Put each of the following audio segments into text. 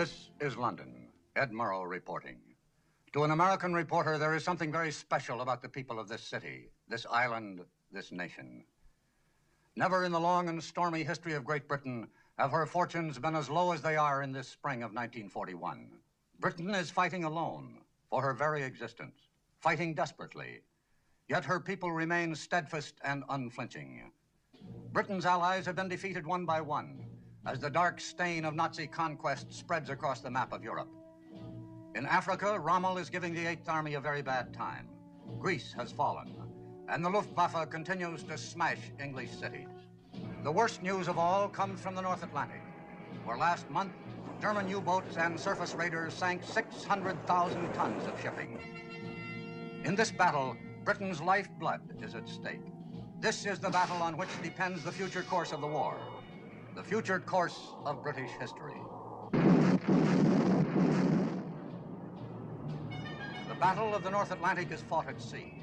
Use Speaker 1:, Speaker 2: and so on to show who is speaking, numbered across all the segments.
Speaker 1: This is London. Ed Murrow reporting. To an American reporter, there is something very special about the people of this city, this island, this nation. Never in the long and stormy history of Great Britain have her fortunes been as low as they are in this spring of 1941. Britain is fighting alone for her very existence, fighting desperately. Yet her people remain steadfast and unflinching. Britain's allies have been defeated one by one as the dark stain of Nazi conquest spreads across the map of Europe. In Africa, Rommel is giving the Eighth Army a very bad time. Greece has fallen, and the Luftwaffe continues to smash English cities. The worst news of all comes from the North Atlantic, where last month, German U-boats and surface raiders sank 600,000 tons of shipping. In this battle, Britain's lifeblood is at stake. This is the battle on which depends the future course of the war, the future course of British history. The Battle of the North Atlantic is fought at sea,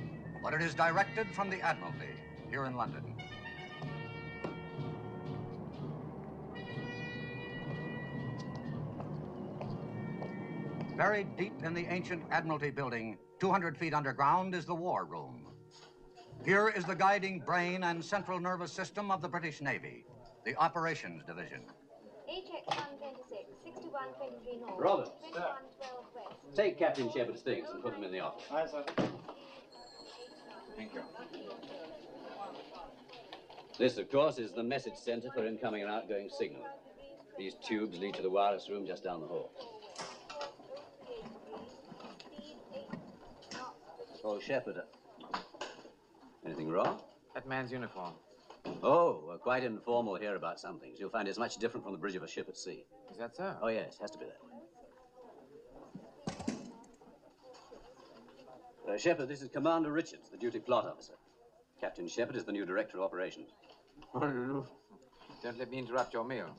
Speaker 1: but it is directed from the Admiralty here in London. Buried deep in the ancient Admiralty building, 200 feet underground, is the War Room. Here is the guiding brain and central nervous system of the British Navy, the Operations Division.
Speaker 2: HX 126, 6123 North.
Speaker 3: Robert,
Speaker 2: 2112 West.
Speaker 3: take Captain Shepard's things and put them in the office.
Speaker 4: Aye, sir. Thank you.
Speaker 3: This, of course, is the message center for incoming and outgoing signal. These tubes lead to the wireless room just down the hall. Oh, Shepard. Anything wrong?
Speaker 4: That man's uniform.
Speaker 3: Oh, we're quite informal here about some things. You'll find it's much different from the bridge of a ship at sea.
Speaker 4: Is that so?
Speaker 3: Oh, yes, has to be that way. Shepard, this is Commander Richards, the duty plot officer. Captain Shepard is the new director of operations.
Speaker 4: Don't let me interrupt your meal.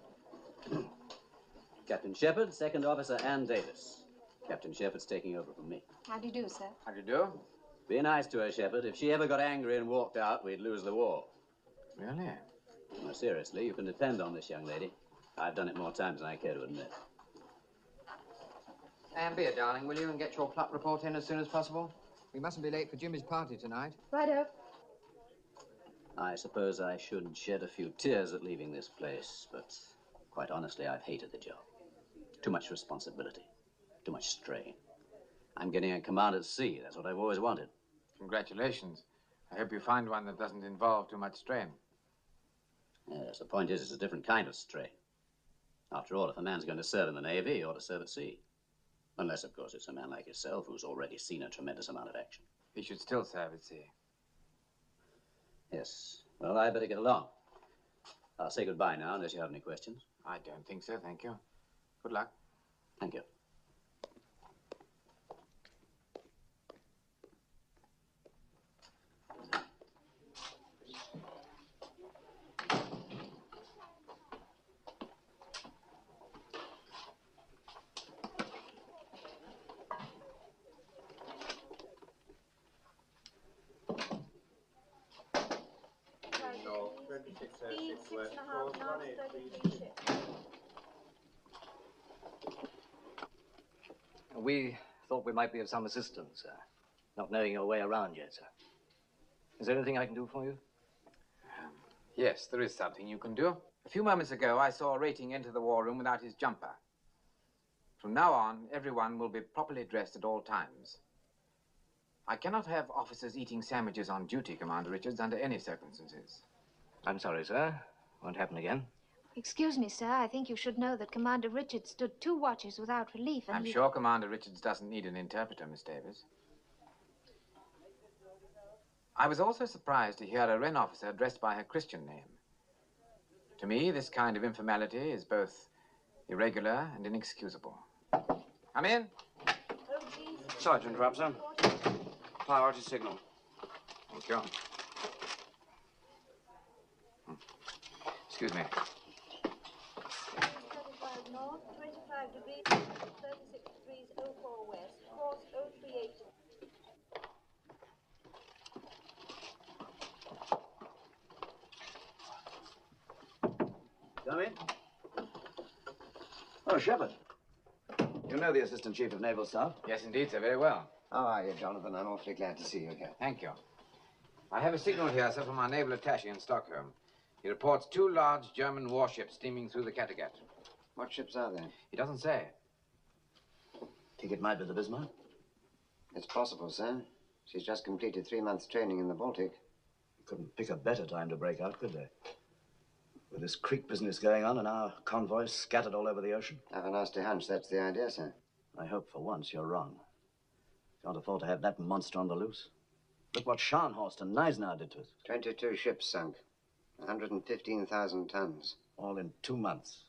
Speaker 3: Captain Shepard, second officer Ann Davis. Captain Shepard's taking over from me.
Speaker 2: How do you do, sir?
Speaker 4: How do you do?
Speaker 3: Be nice to her, Shepard. If she ever got angry and walked out, we'd lose the war.
Speaker 4: Really?
Speaker 3: No, seriously, you can depend on this young lady. I've done it more times than I care to admit.
Speaker 4: Ann, be a darling, will you, and get your plot report in as soon as possible? We mustn't be late for Jimmy's party tonight.
Speaker 2: Righto.
Speaker 3: I suppose I should shed a few tears at leaving this place, but quite honestly, I've hated the job. Too much responsibility, too much strain. I'm getting a command at sea. That's what I've always wanted.
Speaker 4: Congratulations. I hope you find one that doesn't involve too much strain.
Speaker 3: Yes, the point is, it's a different kind of strain. After all, if a man's going to serve in the Navy, he ought to serve at sea. Unless, of course, it's a man like yourself who's already seen a tremendous amount of action.
Speaker 4: He should still serve at sea.
Speaker 3: Yes. Well, I better get along. I'll say goodbye now, unless you have any questions.
Speaker 4: I don't think so, thank you. Good luck.
Speaker 3: Thank you.
Speaker 2: Speed 6.5 knots, 33 ships.
Speaker 5: We thought we might be of some assistance, not knowing your way around yet, sir. Is there anything I can do for you?
Speaker 4: Yes, there is something you can do. A few moments ago, I saw a rating enter the war room without his jumper. From now on, everyone will be properly dressed at all times. I cannot have officers eating sandwiches on duty, Commander Richards, under any circumstances.
Speaker 5: I'm sorry, sir. Won't happen again.
Speaker 2: Excuse me, sir. I think you should know that Commander Richards stood 2 watches without relief, and
Speaker 4: I'm sure Commander Richards doesn't need an interpreter, Miss Davis. I was also surprised to hear a Wren officer addressed by her Christian name. To me, this kind of informality is both irregular and inexcusable. Come in.
Speaker 6: Sergeant Rapser. Priority signal.
Speaker 4: Thank you. Excuse me.
Speaker 2: 35 north, 25 degrees, 36 degrees, 04 west, course 038.
Speaker 3: Come in.
Speaker 6: Oh, Shepard.
Speaker 5: You know the Assistant Chief of Naval Staff?
Speaker 4: Yes, indeed, sir, very well.
Speaker 7: How are you, Jonathan? I'm awfully glad to see you again.
Speaker 4: Thank you. I have a signal here, sir, from our naval attaché in Stockholm. He reports 2 large German warships steaming through the Kattegat.
Speaker 7: What ships are they?
Speaker 4: He doesn't say.
Speaker 5: Think it might be the Bismarck?
Speaker 7: It's possible, sir. She's just completed 3 months' training in the Baltic.
Speaker 5: Couldn't pick a better time to break out, could they? With this creek business going on and our convoys scattered all over the ocean?
Speaker 7: I have a nasty hunch that's the idea, sir.
Speaker 5: I hope for once you're wrong. Can't afford to have that monster on the loose. Look what Scharnhorst and Neisner did to us.
Speaker 7: 22 ships sunk. 115,000 tons.
Speaker 5: All in 2 months.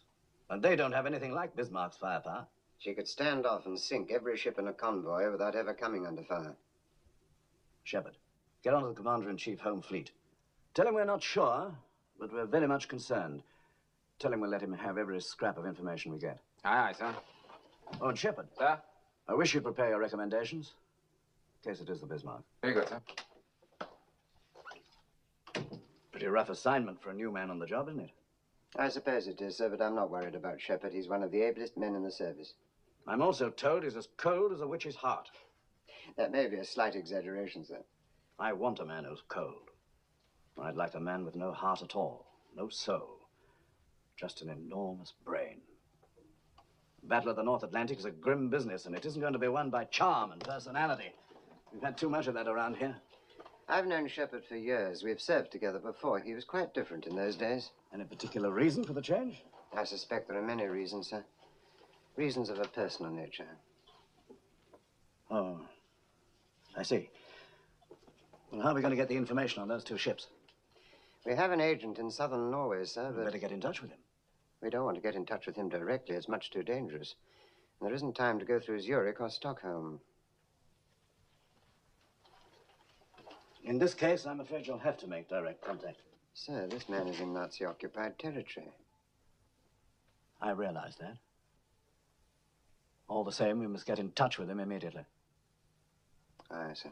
Speaker 5: And they don't have anything like Bismarck's firepower.
Speaker 7: She could stand off and sink every ship in a convoy without ever coming under fire.
Speaker 5: Shepard, get on to the Commander-in-Chief Home Fleet. Tell him we're not sure, but we're very much concerned. Tell him we'll let him have every scrap of information we get.
Speaker 4: Aye, aye, sir.
Speaker 5: Oh, and Shepard.
Speaker 4: Sir?
Speaker 5: I wish you'd prepare your recommendations, in case it is the Bismarck.
Speaker 4: Very good, sir.
Speaker 5: Pretty rough assignment for a new man on the job, isn't it?
Speaker 7: I suppose it is, sir, but I'm not worried about Shepard. He's one of the ablest men in the service.
Speaker 5: I'm also told he's as cold as a witch's heart.
Speaker 7: That may be a slight exaggeration, sir.
Speaker 5: I want a man who's cold. I'd like a man with no heart at all, no soul, just an enormous brain. The Battle of the North Atlantic is a grim business, and it isn't going to be won by charm and personality. We've had too much of that around here.
Speaker 7: I've known Shepard for years. We've served together before. He was quite different in those days.
Speaker 5: Any particular reason for the change?
Speaker 7: I suspect there are many reasons, sir. Reasons of a personal nature.
Speaker 5: Oh, I see. Well, how are we going to get the information on those 2 ships?
Speaker 7: We have an agent in southern Norway, sir,
Speaker 5: We
Speaker 7: but
Speaker 5: better get in touch with him.
Speaker 7: we don't want to get in touch with him directly. It's much too dangerous. And there isn't time to go through Zurich or Stockholm.
Speaker 5: In this case, I'm afraid you'll have to make direct contact.
Speaker 7: Sir, this man is in Nazi-occupied territory.
Speaker 5: I realize that. All the same, we must get in touch with him immediately.
Speaker 7: Aye, sir.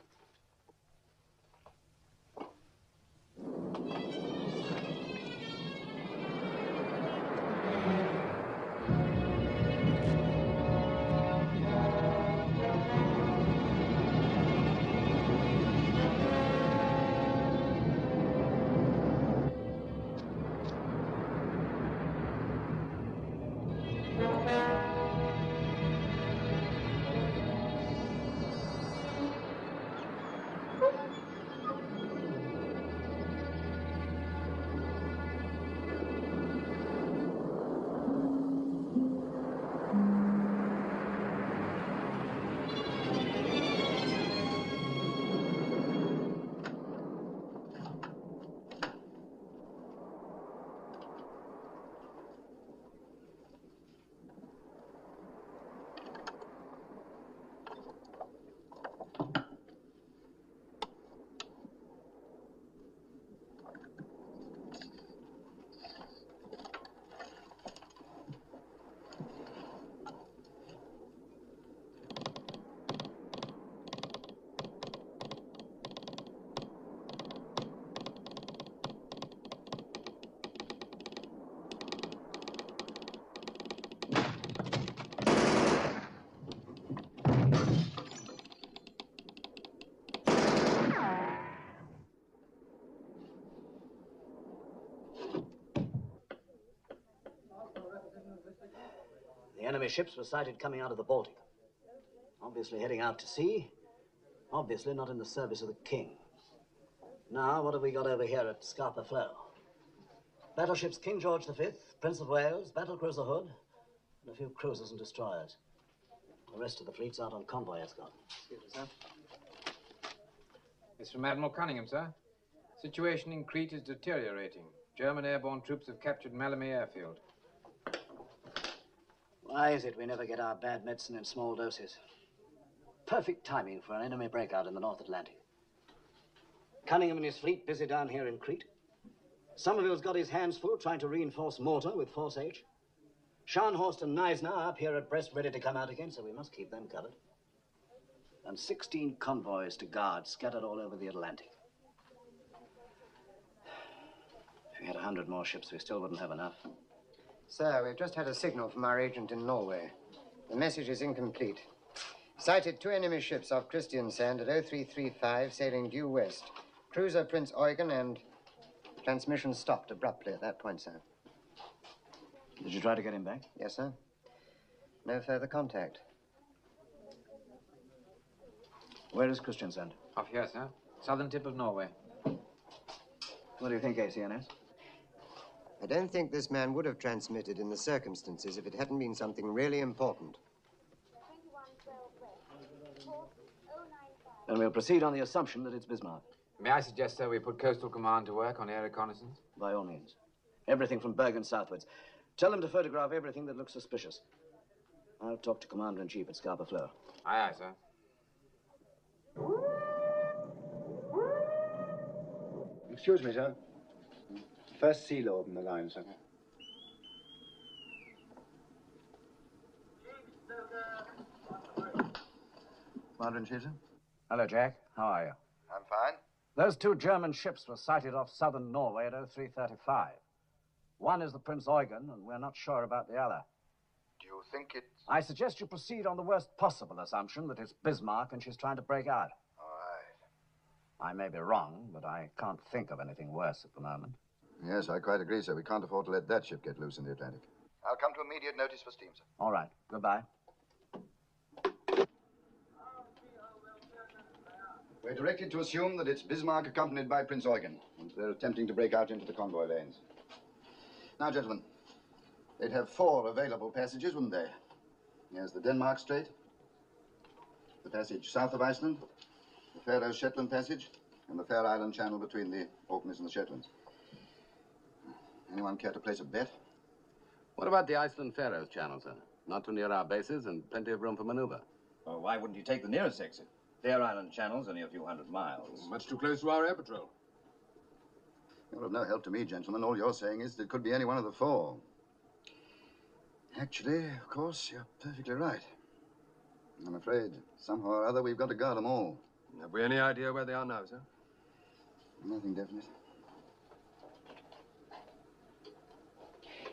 Speaker 5: The enemy ships were sighted coming out of the Baltic. Obviously heading out to sea. Obviously not in the service of the king. Now, what have we got over here at Scapa Flow? Battleships King George V, Prince of Wales, battlecruiser Hood, and a few cruisers and destroyers. The rest of the fleet's out on convoy escort.
Speaker 4: Excuse me, sir. It's from Admiral Cunningham, sir. Situation in Crete is deteriorating. German airborne troops have captured Malmö airfield.
Speaker 5: Why is it we never get our bad medicine in small doses? Perfect timing for an enemy breakout in the North Atlantic. Cunningham and his fleet busy down here in Crete. Somerville's got his hands full trying to reinforce Malta with Force H. Scharnhorst and Neisner are up here at Brest ready to come out again, so we must keep them covered. And 16 convoys to guard scattered all over the Atlantic. If we had 100 more ships, we still wouldn't have enough.
Speaker 7: Sir, we've just had a signal from our agent in Norway. The message is incomplete. Sighted 2 enemy ships off Christiansand at 0335, sailing due west. Cruiser Prince Eugen, and transmission stopped abruptly at that point, sir.
Speaker 5: Did you try to get him back?
Speaker 7: Yes, sir. No further contact.
Speaker 5: Where is Christiansand?
Speaker 4: Off here, sir. Southern tip of Norway.
Speaker 5: What do you think, ACNS?
Speaker 7: I don't think this man would have transmitted in the circumstances if it hadn't been something really important.
Speaker 2: 2112 West, course 095.
Speaker 5: Then we'll proceed on the assumption that it's Bismarck.
Speaker 4: May I suggest, sir, we put Coastal Command to work on air reconnaissance?
Speaker 5: By all means. Everything from Bergen southwards. Tell them to photograph everything that looks suspicious. I'll talk to Commander-in-Chief at Scarborough Flow.
Speaker 4: Aye, aye, sir.
Speaker 8: Excuse me, sir. First sea lord in the line, sir.
Speaker 9: Commander-in-Chief, sir?
Speaker 5: Hello, Jack. How are you?
Speaker 9: I'm fine.
Speaker 5: Those 2 German ships were sighted off southern Norway at 0335. One is the Prince Eugen, and we're not sure about the other.
Speaker 9: Do you think it's...
Speaker 5: I suggest you proceed on the worst possible assumption that it's Bismarck and she's trying to break out.
Speaker 9: All right.
Speaker 5: I may be wrong, but I can't think of anything worse at the moment.
Speaker 9: Yes, I quite agree, sir. We can't afford to let that ship get loose in the Atlantic. I'll come to immediate notice for steam, sir.
Speaker 5: All right. Goodbye.
Speaker 9: We're directed to assume that it's Bismarck accompanied by Prince Eugen, and they're attempting to break out into the convoy lanes. Now, gentlemen, they'd have 4 available passages, wouldn't they? There's the Denmark Strait, the passage south of Iceland, the Faroe-Shetland passage, and the Fair Island Channel between the Orkneys and the Shetlands. Anyone care to place a bet?
Speaker 10: What about the Iceland-Faroes Channel, sir? Not too near our bases and plenty of room for maneuver.
Speaker 11: Well, why wouldn't you take the nearest exit? Fair Island Channel's only a few hundred miles.
Speaker 10: Much too close to our air patrol.
Speaker 9: You're of no help to me, gentlemen. All you're saying is that it could be any one of the 4. Actually, of course, you're perfectly right. I'm afraid, somehow or other, we've got to guard them all.
Speaker 10: Have we any idea where they are now, sir?
Speaker 9: Nothing definite.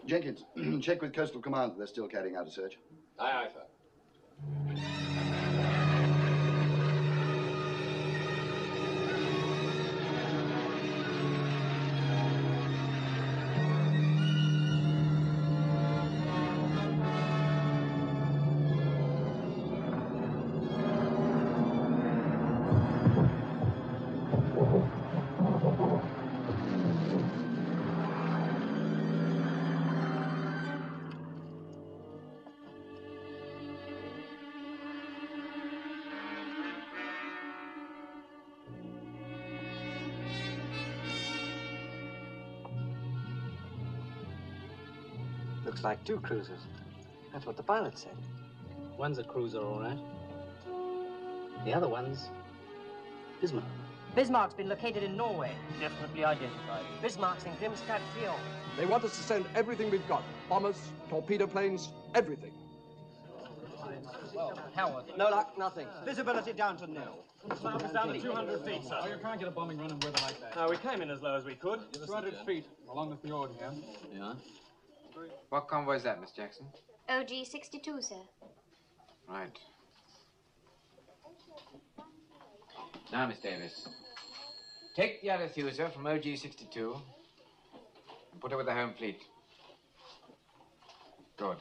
Speaker 9: Jenkins, check with Coastal Command that they're still carrying out a search.
Speaker 10: Aye, aye, sir.
Speaker 5: Looks like 2 cruisers. That's what the pilot said.
Speaker 3: One's a cruiser, all right. The other one's Bismarck.
Speaker 12: Bismarck's been located in Norway. Definitely identified. Bismarck's in Grimstad Fjord.
Speaker 13: They want us to send everything we've got. Bombers, torpedo planes, everything.
Speaker 12: Howard.
Speaker 5: No luck, nothing. Visibility down to nil.
Speaker 12: Bismarck is down to 200 feet, sir.
Speaker 14: Oh, you can't get a bombing run in weather like that.
Speaker 12: No, we came in as low as we could.
Speaker 14: 200 feet along the fjord here.
Speaker 4: Yeah? What convoy is that, Miss Jackson?
Speaker 2: OG 62, sir.
Speaker 4: Right. Now, Miss Davis, take the Arethusa from OG 62 and put her with the home fleet. Good.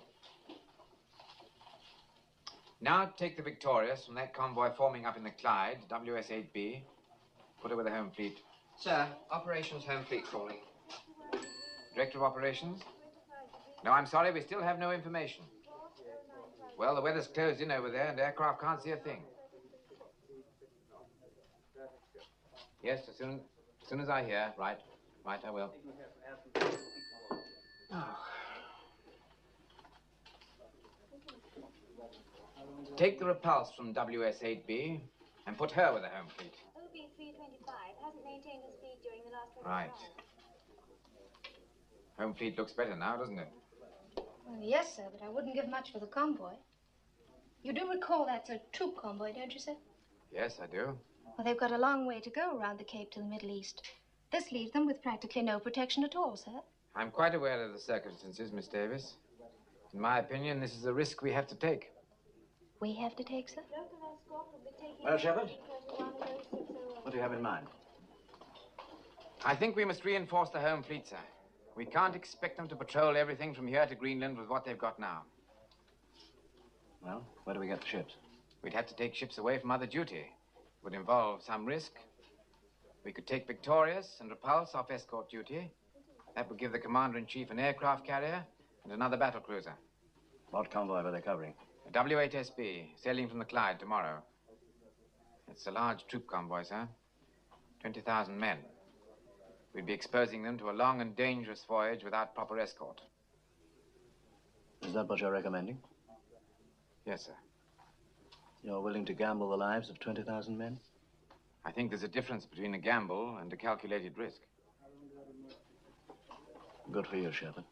Speaker 4: Now take the Victorious from that convoy forming up in the Clyde, WS-8B. Put her with the home fleet.
Speaker 3: Sir, Operations Home Fleet calling.
Speaker 4: Director of Operations? No, I'm sorry, we still have no information. Well, the weather's closed in over there and aircraft can't see a thing. Yes, as soon as I hear. Right, I will. Oh. Take the Repulse from WS-8B and put her with the home fleet.
Speaker 2: OB 325 hasn't maintained his speed during the last 24
Speaker 4: Right.
Speaker 2: hours.
Speaker 4: Home fleet looks better now, doesn't it?
Speaker 15: Well, yes, sir, but I wouldn't give much for the convoy. You do recall that's a troop convoy, don't you, sir?
Speaker 4: Yes, I do.
Speaker 15: Well, they've got a long way to go around the Cape to the Middle East. This leaves them with practically no protection at all, sir.
Speaker 4: I'm quite aware of the circumstances, Miss Davis. In my opinion, this is a risk we have to take.
Speaker 15: we have to take, sir?
Speaker 2: Local escort will be taking...
Speaker 5: Well, Shepard, what do you have in mind?
Speaker 4: I think we must reinforce the home fleet, sir. We can't expect them to patrol everything from here to Greenland with what they've got now.
Speaker 5: Well, where do we get the ships?
Speaker 4: We'd have to take ships away from other duty. It would involve some risk. We could take Victorious and Repulse off escort duty. That would give the Commander-in-Chief an aircraft carrier and another battle cruiser.
Speaker 5: What convoy were they covering?
Speaker 4: A W-8SB, sailing from the Clyde tomorrow. It's a large troop convoy, sir. 20,000 men. We'd be exposing them to a long and dangerous voyage without proper escort.
Speaker 5: Is that what you're recommending?
Speaker 4: Yes, sir.
Speaker 5: You're willing to gamble the lives of 20,000 men?
Speaker 4: I think there's a difference between a gamble and a calculated risk.
Speaker 5: Good for you, Shepard.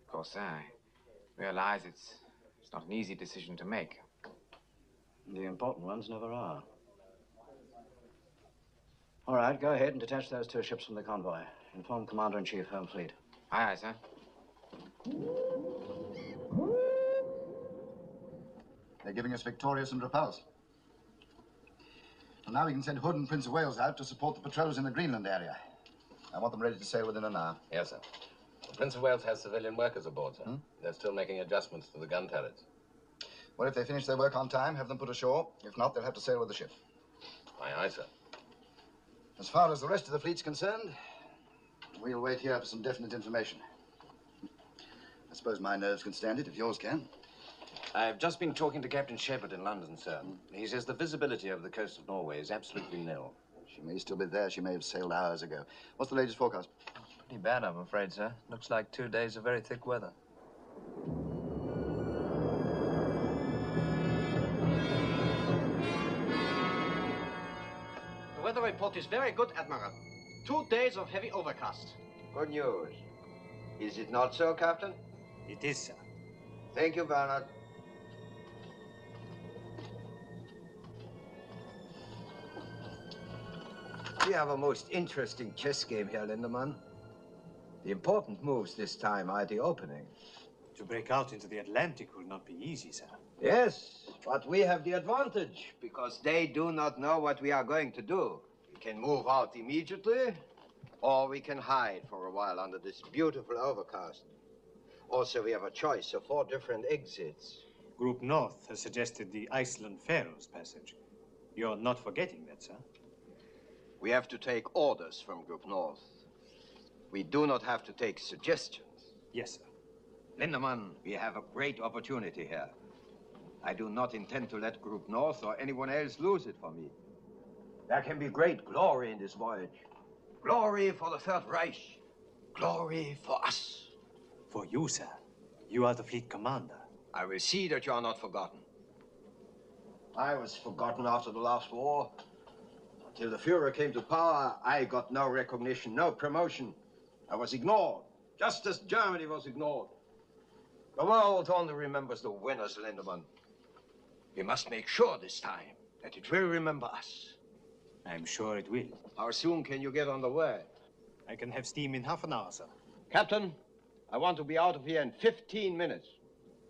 Speaker 4: Of course, sir, I realize it's not an easy decision to make.
Speaker 5: The important ones never are. All right, go ahead and detach those 2 ships from the convoy. Inform Commander-in-Chief, Home Fleet.
Speaker 4: Aye, aye, sir.
Speaker 9: They're giving us Victorious and Repulse. And now we can send Hood and Prince of Wales out to support the patrols in the Greenland area. I want them ready to sail within an hour.
Speaker 10: Yes, sir. The Prince of Wales has civilian workers aboard, sir. They're still making adjustments to the gun turrets.
Speaker 9: Well, if they finish their work on time, have them put ashore. If not, they'll have to sail with the ship.
Speaker 10: Aye, aye, sir.
Speaker 9: As far as the rest of the fleet's concerned, we'll wait here for some definite information. I suppose my nerves can stand it, if yours can.
Speaker 11: I've just been talking to Captain Shepard in London, sir. He says the visibility over the coast of Norway is absolutely nil.
Speaker 9: She may still be there. She may have sailed hours ago. What's the latest forecast?
Speaker 16: Pretty bad, I'm afraid, sir. Looks like 2 days of very thick weather.
Speaker 17: The weather report is very good, Admiral. 2 days of heavy overcast.
Speaker 18: Good news. Is it not so, Captain?
Speaker 19: It is, sir.
Speaker 18: Thank you, Bernard.
Speaker 20: We have a most interesting chess game here, Lindemann. The important moves this time are the opening.
Speaker 19: To break out into the Atlantic will not be easy, sir.
Speaker 20: Yes, but we have the advantage, because they do not know what we are going to do. We can move out immediately, or we can hide for a while under this beautiful overcast. Also, we have a choice of 4 different exits.
Speaker 19: Group North has suggested the Iceland-Faroes passage. You're not forgetting that, sir?
Speaker 20: We have to take orders from Group North. We do not have to take suggestions.
Speaker 19: Yes, sir.
Speaker 20: Lindemann, we have a great opportunity here. I do not intend to let Group North or anyone else lose it for me. There can be great glory in this voyage. Glory for the Third Reich. Glory for us.
Speaker 19: For you, sir. You are the fleet commander.
Speaker 20: I will see that you are not forgotten. I was forgotten after the last war. Until the Führer came to power, I got no recognition, no promotion. I was ignored, just as Germany was ignored. The world only remembers the winners, Lindemann. We must make sure this time that it will remember us.
Speaker 19: I'm sure it will.
Speaker 20: How soon can you get on the way?
Speaker 19: I can have steam in half an hour, sir.
Speaker 20: Captain, I want to be out of here in 15 minutes.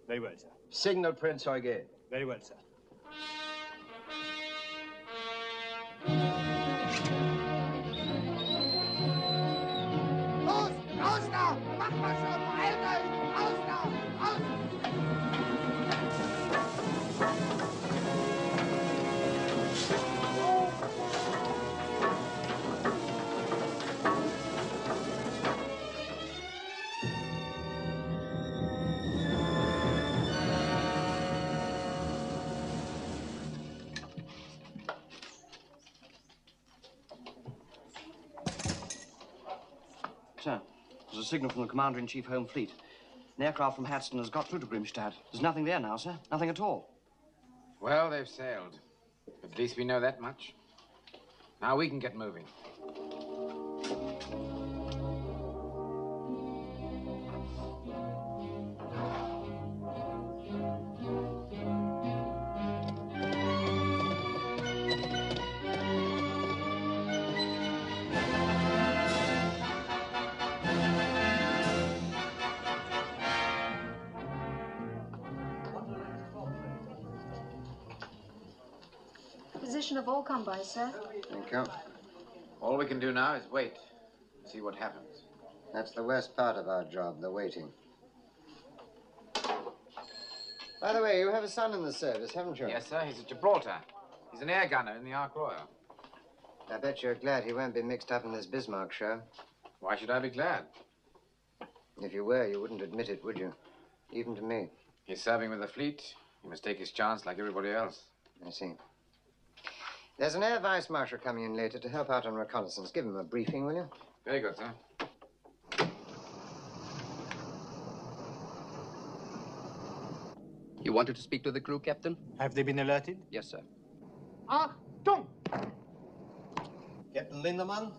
Speaker 19: Very well, sir.
Speaker 20: Signal Prince again.
Speaker 19: Very well, sir.
Speaker 21: Raus da! Mach mal schon! Beeilt euch! Raus da! Raus!
Speaker 6: Sir, there's a signal from the Commander-in-Chief Home Fleet. An aircraft from Hatston has got through to Grimstad. There's nothing there now, sir. Nothing at all.
Speaker 4: Well, they've sailed. At least we know that much. Now we can get moving.
Speaker 15: position of all convoys, sir.
Speaker 9: Thank you.
Speaker 4: All we can do now is wait, see what happens.
Speaker 7: That's the worst part of our job, the waiting. By the way, you have a son in the service, haven't you?
Speaker 4: Yes, sir. He's at Gibraltar. He's an air gunner in the Ark Royal.
Speaker 7: I bet you're glad he won't be mixed up in this Bismarck show.
Speaker 4: Why should I be glad?
Speaker 7: If you were, you wouldn't admit it, would you? Even to me.
Speaker 4: He's serving with the fleet. He must take his chance like everybody else.
Speaker 7: I see. There's an air vice marshal coming in later to help out on reconnaissance. Give him a briefing, will you?
Speaker 4: Very good, sir.
Speaker 1: You wanted to speak to the crew, Captain?
Speaker 19: Have they been alerted?
Speaker 1: Yes, sir.
Speaker 17: Achtung!
Speaker 20: Captain Lindemann,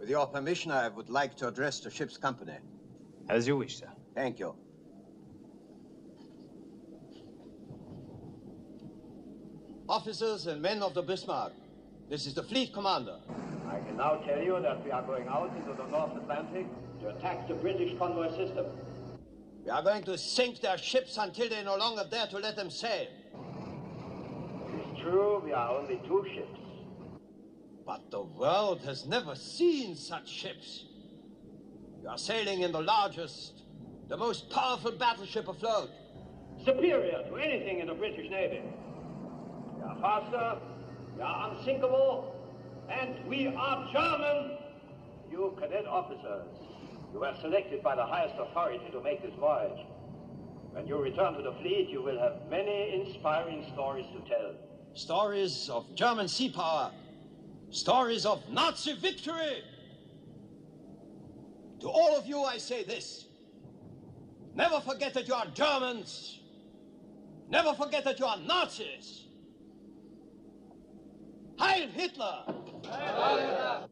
Speaker 20: with your permission, I would like to address the ship's company.
Speaker 19: As you wish, sir.
Speaker 20: Thank you. Officers and men of the Bismarck, this is the fleet commander.
Speaker 22: I can now tell you that we are going out into the North Atlantic to attack the British convoy system.
Speaker 20: We are going to sink their ships until they no longer dare to let them sail.
Speaker 22: It is true, we are only 2 ships.
Speaker 20: But the world has never seen such ships. We are sailing in the largest, the most powerful battleship afloat.
Speaker 22: Superior to anything in the British Navy. We are faster, we are unsinkable, and we are German. You cadet officers, you were selected by the highest authority to make this voyage. When you return to the fleet, you will have many inspiring stories to tell.
Speaker 20: Stories of German sea power. Stories of Nazi victory. To all of you, I say this. Never forget that you are Germans. Never forget that you are Nazis. Heil Hitler! Heil Hitler!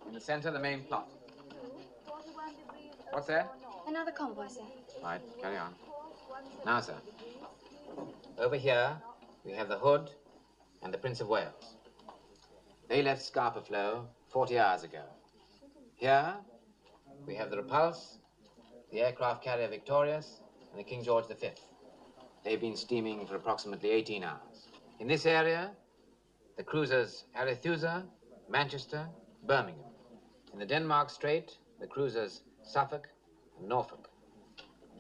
Speaker 4: In the center, the main plot. What's that?
Speaker 15: Another convoy, sir.
Speaker 4: Right, carry on. Now, sir. Over here, we have the Hood and the Prince of Wales. They left Scapa Flow 40 hours ago. Here, we have the Repulse, the aircraft carrier Victorious, and the King George V. They've been steaming for approximately 18 hours. In this area, the cruisers Arethusa, Manchester, Birmingham. In the Denmark Strait, the cruisers Suffolk and Norfolk.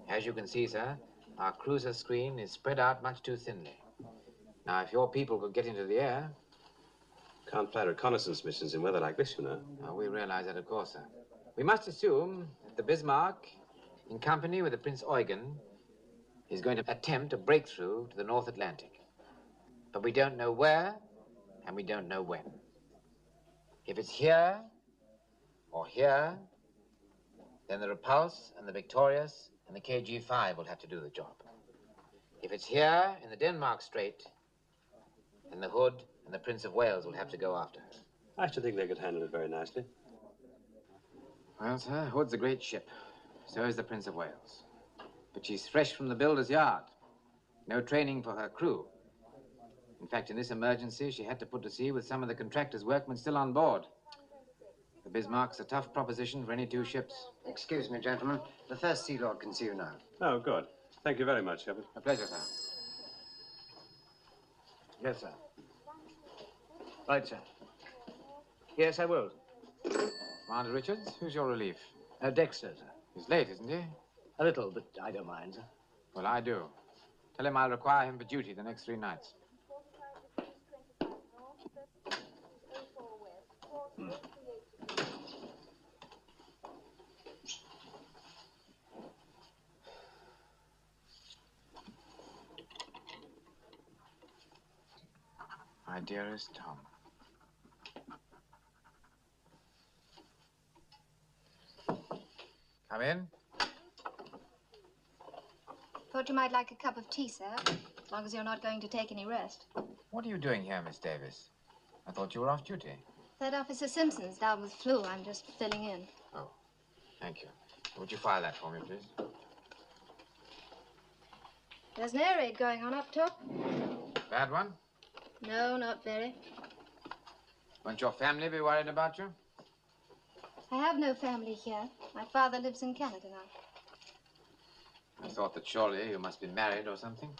Speaker 4: As you can see, sir, our cruiser screen is spread out much too thinly. Now, if your people could get into the air...
Speaker 11: Can't fly reconnaissance missions in weather like this, you know.
Speaker 4: Oh, we realize that, of course, sir. We must assume that the Bismarck, in company with the Prince Eugen, is going to attempt a breakthrough to the North Atlantic. But we don't know where, and we don't know when. If it's here, or here, then the Repulse and the Victorious and the KG-5 will have to do the job. If it's here, in the Denmark Strait, then the Hood and the Prince of Wales will have to go after her.
Speaker 11: I should think they could handle it very nicely.
Speaker 4: Well, sir, Hood's a great ship. So is the Prince of Wales. But she's fresh from the builder's yard. No training for her crew. In fact, in this emergency, she had to put to sea with some of the contractor's workmen still on board. The Bismarck's a tough proposition for any 2 ships.
Speaker 7: Excuse me, gentlemen. The First Sea Lord can see you now.
Speaker 11: Oh, good. Thank you very much, Shepard.
Speaker 4: A pleasure, sir.
Speaker 5: Yes, sir. Right, sir. Yes, I will.
Speaker 4: Commander Richards, who's your relief?
Speaker 5: Dexter, sir.
Speaker 4: He's late, isn't he?
Speaker 5: A little, but I don't mind, sir.
Speaker 4: Well, I do. Tell him I'll require him for duty the next 3 nights. My dearest Tom. Come in.
Speaker 15: Thought you might like a cup of tea, sir, as long as you're not going to take any rest.
Speaker 4: What are you doing here, Miss Davis? I thought you were off duty.
Speaker 15: Third Officer Simpson's down with flu. I'm just filling in.
Speaker 4: Oh, thank you. Would you file that for me, please?
Speaker 15: There's an air raid going on up top.
Speaker 4: Bad one?
Speaker 15: No, not very.
Speaker 4: Won't your family be worried about you?
Speaker 15: I have no family here. My father lives in Canada now.
Speaker 4: I thought that surely you must be married or something.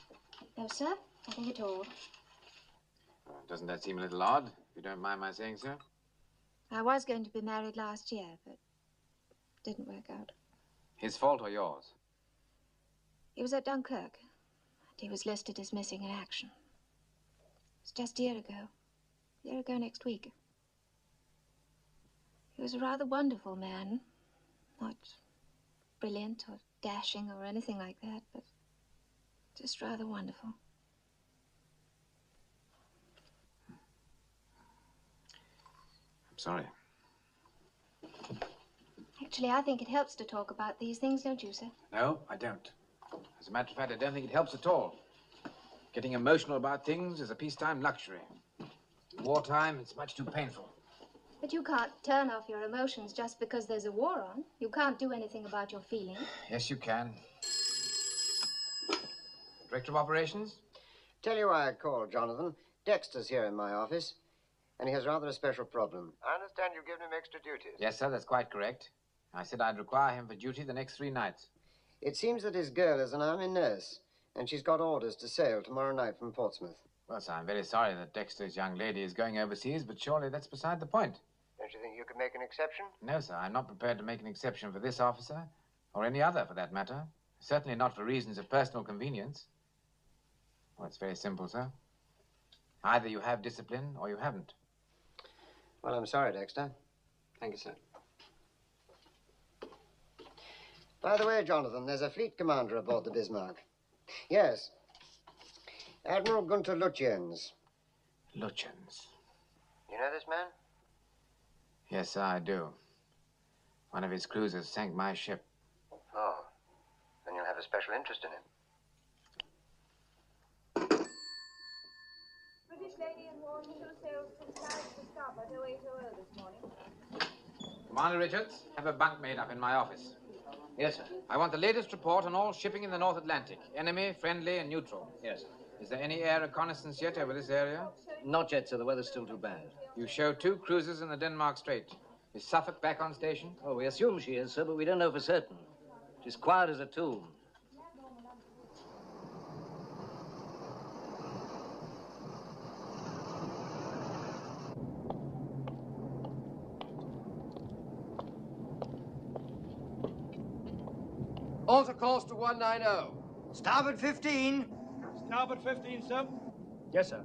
Speaker 15: No, sir. Nothing at all.
Speaker 4: Doesn't that seem a little odd, if you don't mind my saying so?
Speaker 15: I was going to be married last year, but it didn't work out.
Speaker 4: His fault or yours?
Speaker 15: He was at Dunkirk, and he was listed as missing in action. It was just a year ago. A year ago next week. He was a rather wonderful man. Not brilliant or dashing or anything like that, but just rather wonderful.
Speaker 4: I'm sorry.
Speaker 15: Actually, I think it helps to talk about these things, don't you, sir?
Speaker 4: No, I don't. As a matter of fact, I don't think it helps at all. Getting emotional about things is a peacetime luxury. Wartime, it's much too painful.
Speaker 15: But you can't turn off your emotions just because there's a war on. You can't do anything about your feelings.
Speaker 4: Yes, you can. Director of Operations?
Speaker 7: Tell you why I called, Jonathan. Dexter's here in my office, and he has rather a special problem.
Speaker 18: I understand you've given him extra duties.
Speaker 4: Yes, sir, that's quite correct. I said I'd require him for duty the next 3 nights.
Speaker 7: It seems that his girl is an army nurse, and she's got orders to sail tomorrow night from Portsmouth.
Speaker 4: Well, sir, I'm very sorry that Dexter's young lady is going overseas, but surely that's beside the point.
Speaker 18: Don't you think you could make an exception?
Speaker 4: No, sir, I'm not prepared to make an exception for this officer, or any other for that matter. Certainly not for reasons of personal convenience. Well, it's very simple, sir. Either you have discipline or you haven't.
Speaker 7: Well, I'm sorry, Dexter. Thank you, sir. By the way, Jonathan, there's a fleet commander aboard the Bismarck. Yes. Admiral Gunter Lutyens.
Speaker 4: Lutyens.
Speaker 18: You know this man?
Speaker 4: Yes, sir, I do. One of his cruisers sank my ship.
Speaker 18: Oh, then you'll have a special interest in him.
Speaker 2: British lady and warden, 2 sails from south to starboard, 0800 this morning.
Speaker 4: Commander Richards, have a bunk made up in my office.
Speaker 6: Yes, sir.
Speaker 4: I want the latest report on all shipping in the North Atlantic. Enemy, friendly, and neutral.
Speaker 6: Yes, sir.
Speaker 4: Is there any air reconnaissance yet over this area?
Speaker 6: Not yet, sir. The weather's still too bad.
Speaker 4: You show 2 cruisers in the Denmark Strait. Is Suffolk back on station?
Speaker 6: Oh, we assume she is, sir, but we don't know for certain. She's quiet as a tomb.
Speaker 17: Alter course to 190.
Speaker 21: Starboard 15.
Speaker 14: Starboard 15, sir.
Speaker 17: Yes, sir.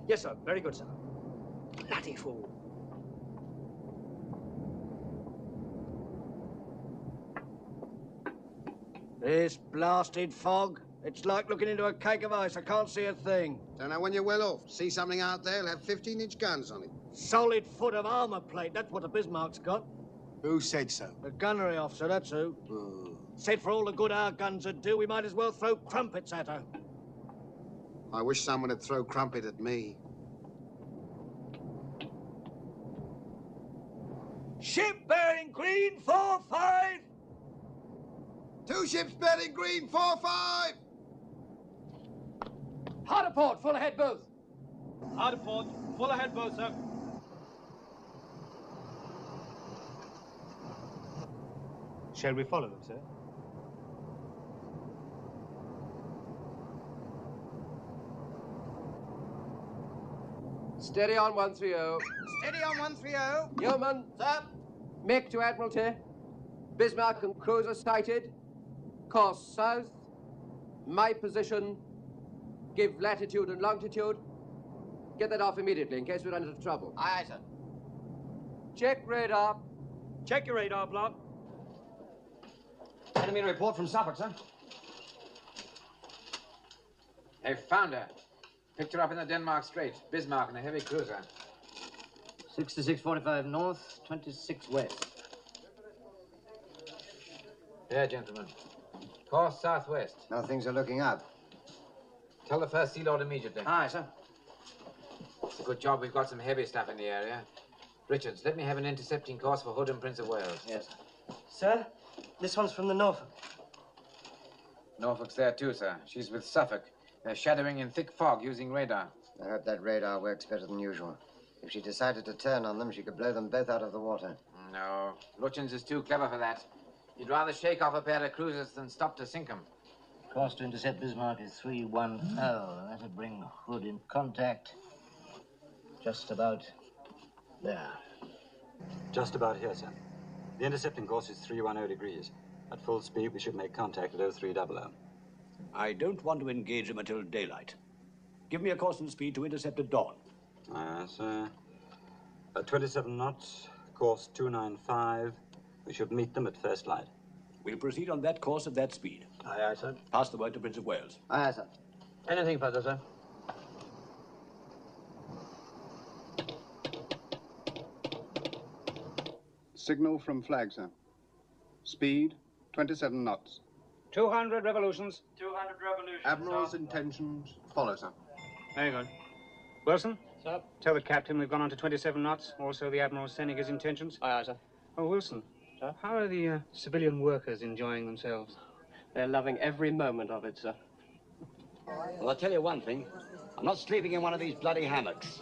Speaker 17: Yes, sir. Very good, sir. Bloody fool.
Speaker 21: This blasted fog. It's like looking into a cake of ice. I can't see a thing.
Speaker 1: Don't know when you're well off. See something out there, it'll have 15-inch guns on it.
Speaker 21: Solid foot of armor plate. That's what the Bismarck's got.
Speaker 1: Who said so?
Speaker 21: The gunnery officer, that's who. Said for all the good our guns would do, we might as well throw crumpets at her.
Speaker 1: I wish someone would throw crumpet at me.
Speaker 21: Ship bearing green 4-5.
Speaker 1: 2 ships bearing green 4-5.
Speaker 17: Hard a port, full ahead both.
Speaker 14: Hard port, full ahead both, sir.
Speaker 19: Shall we follow them, sir?
Speaker 17: Steady on 130.
Speaker 21: Steady on 130.
Speaker 17: Yeoman.
Speaker 21: Sir.
Speaker 17: Make to Admiralty. Bismarck and cruiser sighted. Course south. My position. Give latitude and longitude. Get that off immediately in case we run into trouble.
Speaker 21: Aye, aye, sir.
Speaker 17: Check radar.
Speaker 14: Check your radar block.
Speaker 6: Enemy report from Suffolk, sir.
Speaker 4: They've found her. Picked her up in the Denmark Strait. Bismarck in a heavy cruiser.
Speaker 6: 6645 north, 26 west.
Speaker 4: There, gentlemen. Course southwest.
Speaker 7: Now things are looking up.
Speaker 4: Tell the First Sea Lord immediately.
Speaker 6: Aye, sir.
Speaker 4: It's a good job we've got some heavy stuff in the area. Richards, let me have an intercepting course for Hood and Prince of Wales.
Speaker 6: Yes, sir. Sir, this one's from the Norfolk.
Speaker 4: Norfolk's there too, sir. She's with Suffolk. They're shadowing in thick fog using radar.
Speaker 7: I hope that radar works better than usual. If she decided to turn on them, she could blow them both out of the water.
Speaker 4: No, Lutyens is too clever for that. You'd rather shake off a pair of cruisers than stop to sink them.
Speaker 5: Course to intercept Bismarck is 310. That'll bring Hood in contact just about there.
Speaker 8: Just about here, sir. The intercepting course is 310 degrees. At full speed, we should make contact at 0300.
Speaker 21: I don't want to engage him until daylight. Give me a course and speed to intercept at dawn.
Speaker 8: Sir. At 27 knots, course 295. We should meet them at first light.
Speaker 21: We'll proceed on that course at that speed.
Speaker 5: Aye, aye, sir.
Speaker 21: Pass the word to Prince of Wales.
Speaker 5: Aye, sir. Anything further, sir?
Speaker 13: Signal from flag, sir. Speed, 27 knots.
Speaker 14: 200 revolutions.
Speaker 22: 200 revolutions.
Speaker 13: Admiral's intentions follow, sir.
Speaker 14: Very good. Wilson? Sir? Tell the captain we've gone on to 27 knots. Also, the Admiral's sending his intentions.
Speaker 12: Aye, aye, sir.
Speaker 14: Oh, Wilson. Sir? How are the civilian workers enjoying themselves?
Speaker 12: They're loving every moment of it, sir.
Speaker 21: Well, I'll tell you one thing. I'm not sleeping in one of these bloody hammocks.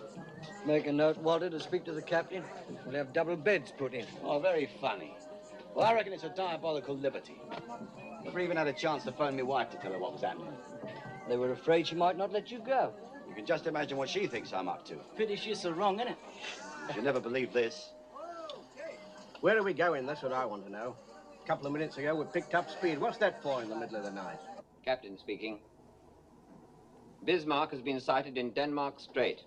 Speaker 5: Make a note, Walter, to speak to the captain. We'll have double beds put in.
Speaker 21: Oh, very funny. Well, I reckon it's a diabolical liberty. Never even had a chance to phone my wife to tell her what was happening.
Speaker 5: They were afraid she might not let you go.
Speaker 21: You can just imagine what she thinks I'm up to.
Speaker 5: Pity she's so wrong, innit?
Speaker 21: She'll never believe this.
Speaker 23: Where are we going? That's what I want to know. A couple of minutes ago, we picked up speed. What's that for in the middle of the night?
Speaker 24: Captain speaking. Bismarck has been sighted in Denmark Strait.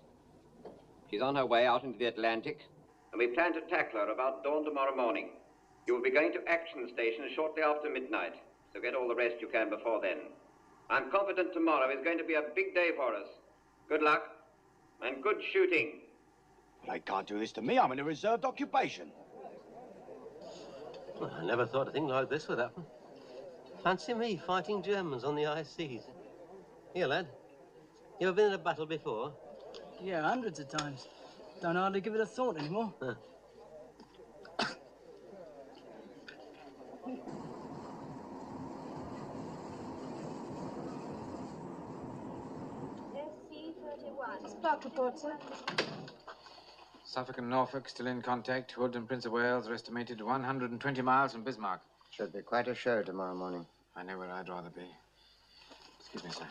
Speaker 24: She's on her way out into the Atlantic, and we plan to tackle her about dawn tomorrow morning. You will be going to action station shortly after midnight, so get all the rest you can before then. I'm confident tomorrow is going to be a big day for us. Good luck, and good shooting.
Speaker 21: They can't do this to me. I'm in a reserved occupation.
Speaker 25: Well, I never thought a thing like this would happen. Fancy me fighting Germans on the high seas. Here, lad. You ever been in a battle before?
Speaker 26: Yeah, hundreds of times. Don't hardly give it a thought anymore.
Speaker 25: Huh.
Speaker 2: SC-31. Spark report, sir.
Speaker 4: Suffolk and Norfolk still in contact. Hood and Prince of Wales are estimated 120 miles from Bismarck.
Speaker 7: Should be quite a show tomorrow morning.
Speaker 4: I know where I'd rather be. Excuse me, sir.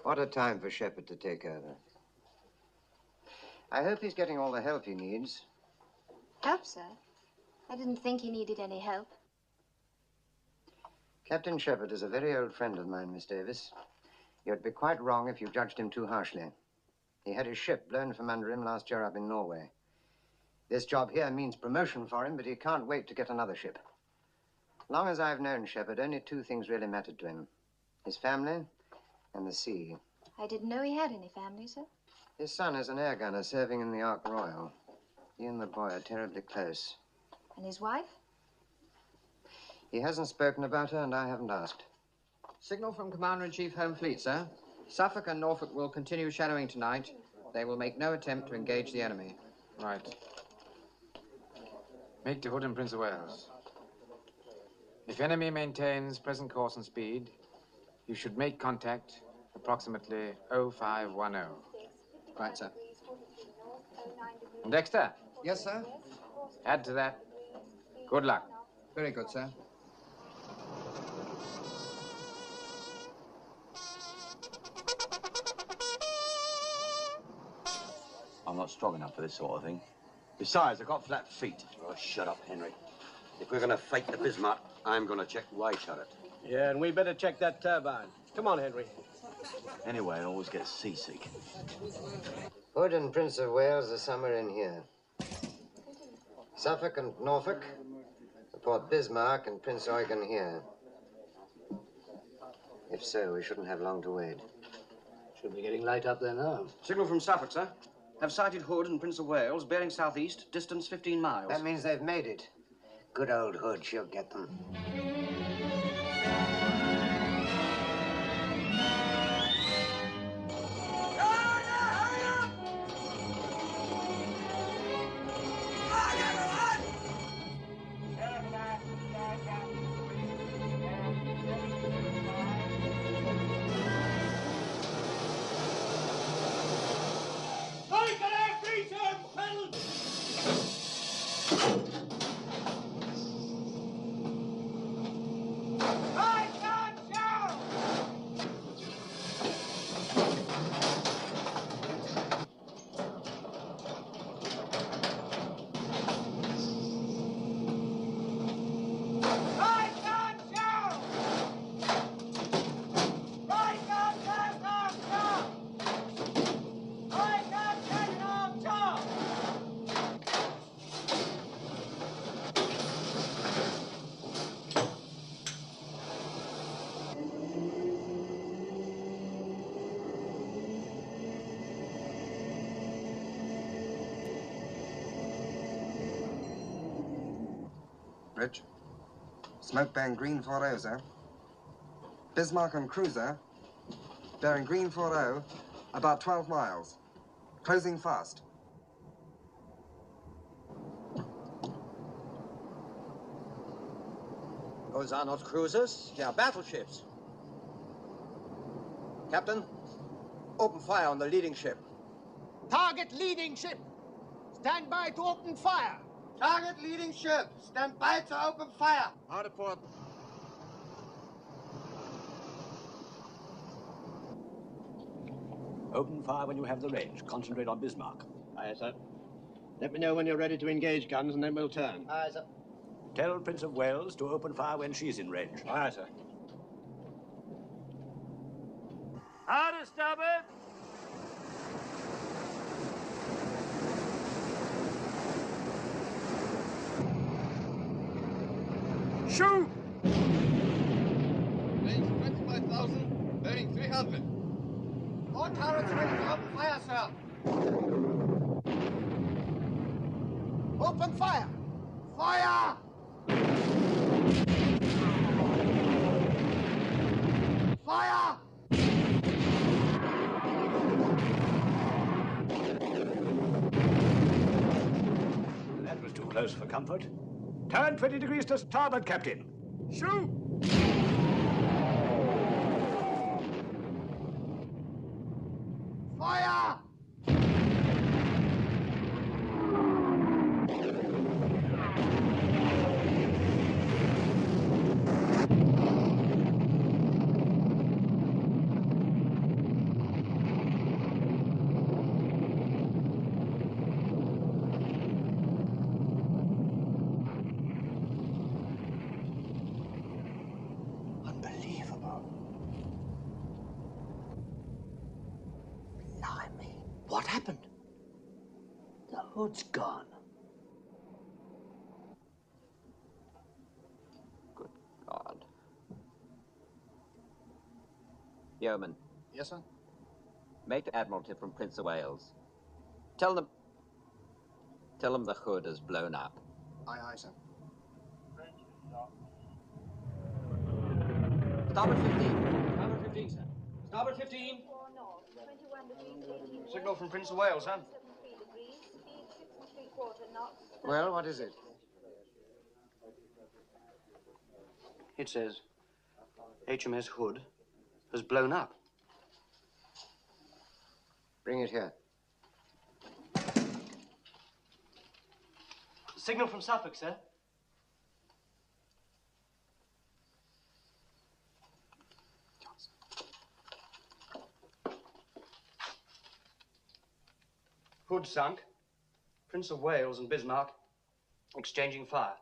Speaker 7: What a time for Shepard to take over. I hope he's getting all the help he needs.
Speaker 15: Help, sir? I didn't think he needed any help.
Speaker 7: Captain Shepard is a very old friend of mine, Miss Davis. You'd be quite wrong if you judged him too harshly. He had his ship blown from under him last year up in Norway. This job here means promotion for him, but he can't wait to get another ship. Long as I've known Shepard, only two things really mattered to him. His family and the sea.
Speaker 15: I didn't know he had any family, sir.
Speaker 7: His son is an air gunner serving in the Ark Royal. He and the boy are terribly close.
Speaker 15: And his wife?
Speaker 7: He hasn't spoken about her, and I haven't asked.
Speaker 27: Signal from Commander-in-Chief Home Fleet, sir. Suffolk and Norfolk will continue shadowing tonight. They will make no attempt to engage the enemy.
Speaker 4: Right. Make to Hood and Prince of Wales. If enemy maintains present course and speed, you should make contact approximately 0510.
Speaker 27: Right, sir.
Speaker 4: And Dexter?
Speaker 27: Yes, sir?
Speaker 4: Add to that. Good luck.
Speaker 27: Very good, sir.
Speaker 21: I'm not strong enough for this sort of thing. Besides, I've got flat feet.
Speaker 11: Oh, shut up, Henry. If we're going to fight the Bismarck, I'm going to check Y turret.
Speaker 23: Yeah, and we better check that turbine. Come on, Henry.
Speaker 21: Anyway, I always get seasick.
Speaker 7: Hood and Prince of Wales are somewhere in here. Suffolk and Norfolk report Bismarck and Prince Eugen here. If so, we shouldn't have long to wait.
Speaker 5: Should be getting light up there now.
Speaker 6: Signal from Suffolk, sir. Have sighted Hood and Prince of Wales, bearing southeast, distance 15 miles.
Speaker 7: That means they've made it. Good old Hood, she'll get them.
Speaker 1: Bridge. Smoke bearing green 40, sir. Bismarck and cruiser, bearing green 40, about 12 miles. Closing fast.
Speaker 21: Those are not cruisers, they are battleships. Captain, open fire on the leading ship.
Speaker 22: Target leading ship. Stand by to open fire.
Speaker 21: Target leading ship. Stand by to open fire. Hard at port.
Speaker 23: Open fire when you have the range. Concentrate on Bismarck. Aye, sir. Let me know when you're ready to engage guns, and then we'll turn.
Speaker 21: Aye, sir.
Speaker 23: Tell Prince of Wales to open fire when she's in range. Aye, sir.
Speaker 22: Hard to starboard. Shoot!
Speaker 21: Range 25,000, bearing 300. All turrets ready to open fire, sir.
Speaker 22: Open fire!
Speaker 21: Fire! Fire!
Speaker 23: That was too close for comfort. Turn 20 degrees to starboard, Captain.
Speaker 22: Shoot!
Speaker 21: Fire!
Speaker 5: What happened? The hood's gone.
Speaker 24: Good God. Yeoman.
Speaker 1: Yes, sir?
Speaker 24: Make the Admiralty from Prince of Wales. Tell them the hood has blown up.
Speaker 1: Aye, aye, sir.
Speaker 24: Starboard 15.
Speaker 6: Starboard 15, sir. Starboard 15.
Speaker 2: 4 north, 21 degrees 18 west.
Speaker 6: Signal from Prince of Wales, huh?
Speaker 2: 73 degrees, speed 6 3/4 knots.
Speaker 1: Well, what is it?
Speaker 6: It says HMS Hood has blown up.
Speaker 7: Bring it here.
Speaker 6: Signal from Suffolk, sir. Hood sunk. Prince of Wales and Bismarck exchanging fire.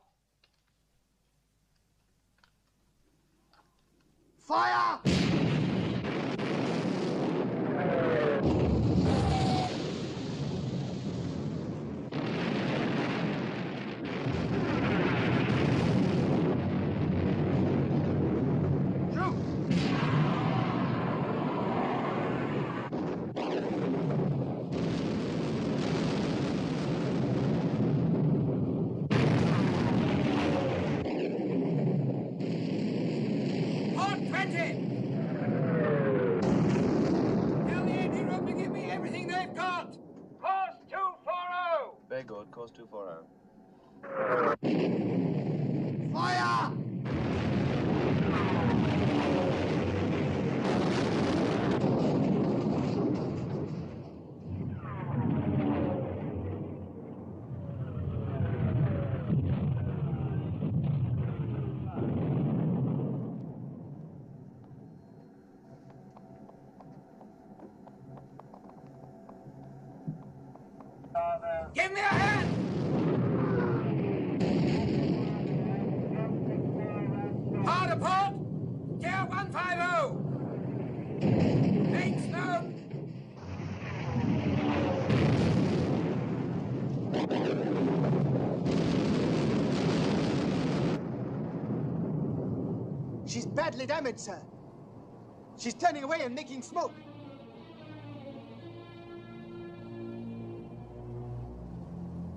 Speaker 21: Fire!
Speaker 11: Very good. Course 240.
Speaker 21: Fire!
Speaker 22: Give me a hand! Hard apart! Gear 150! Make smoke! She's badly damaged, sir. She's turning away and making smoke.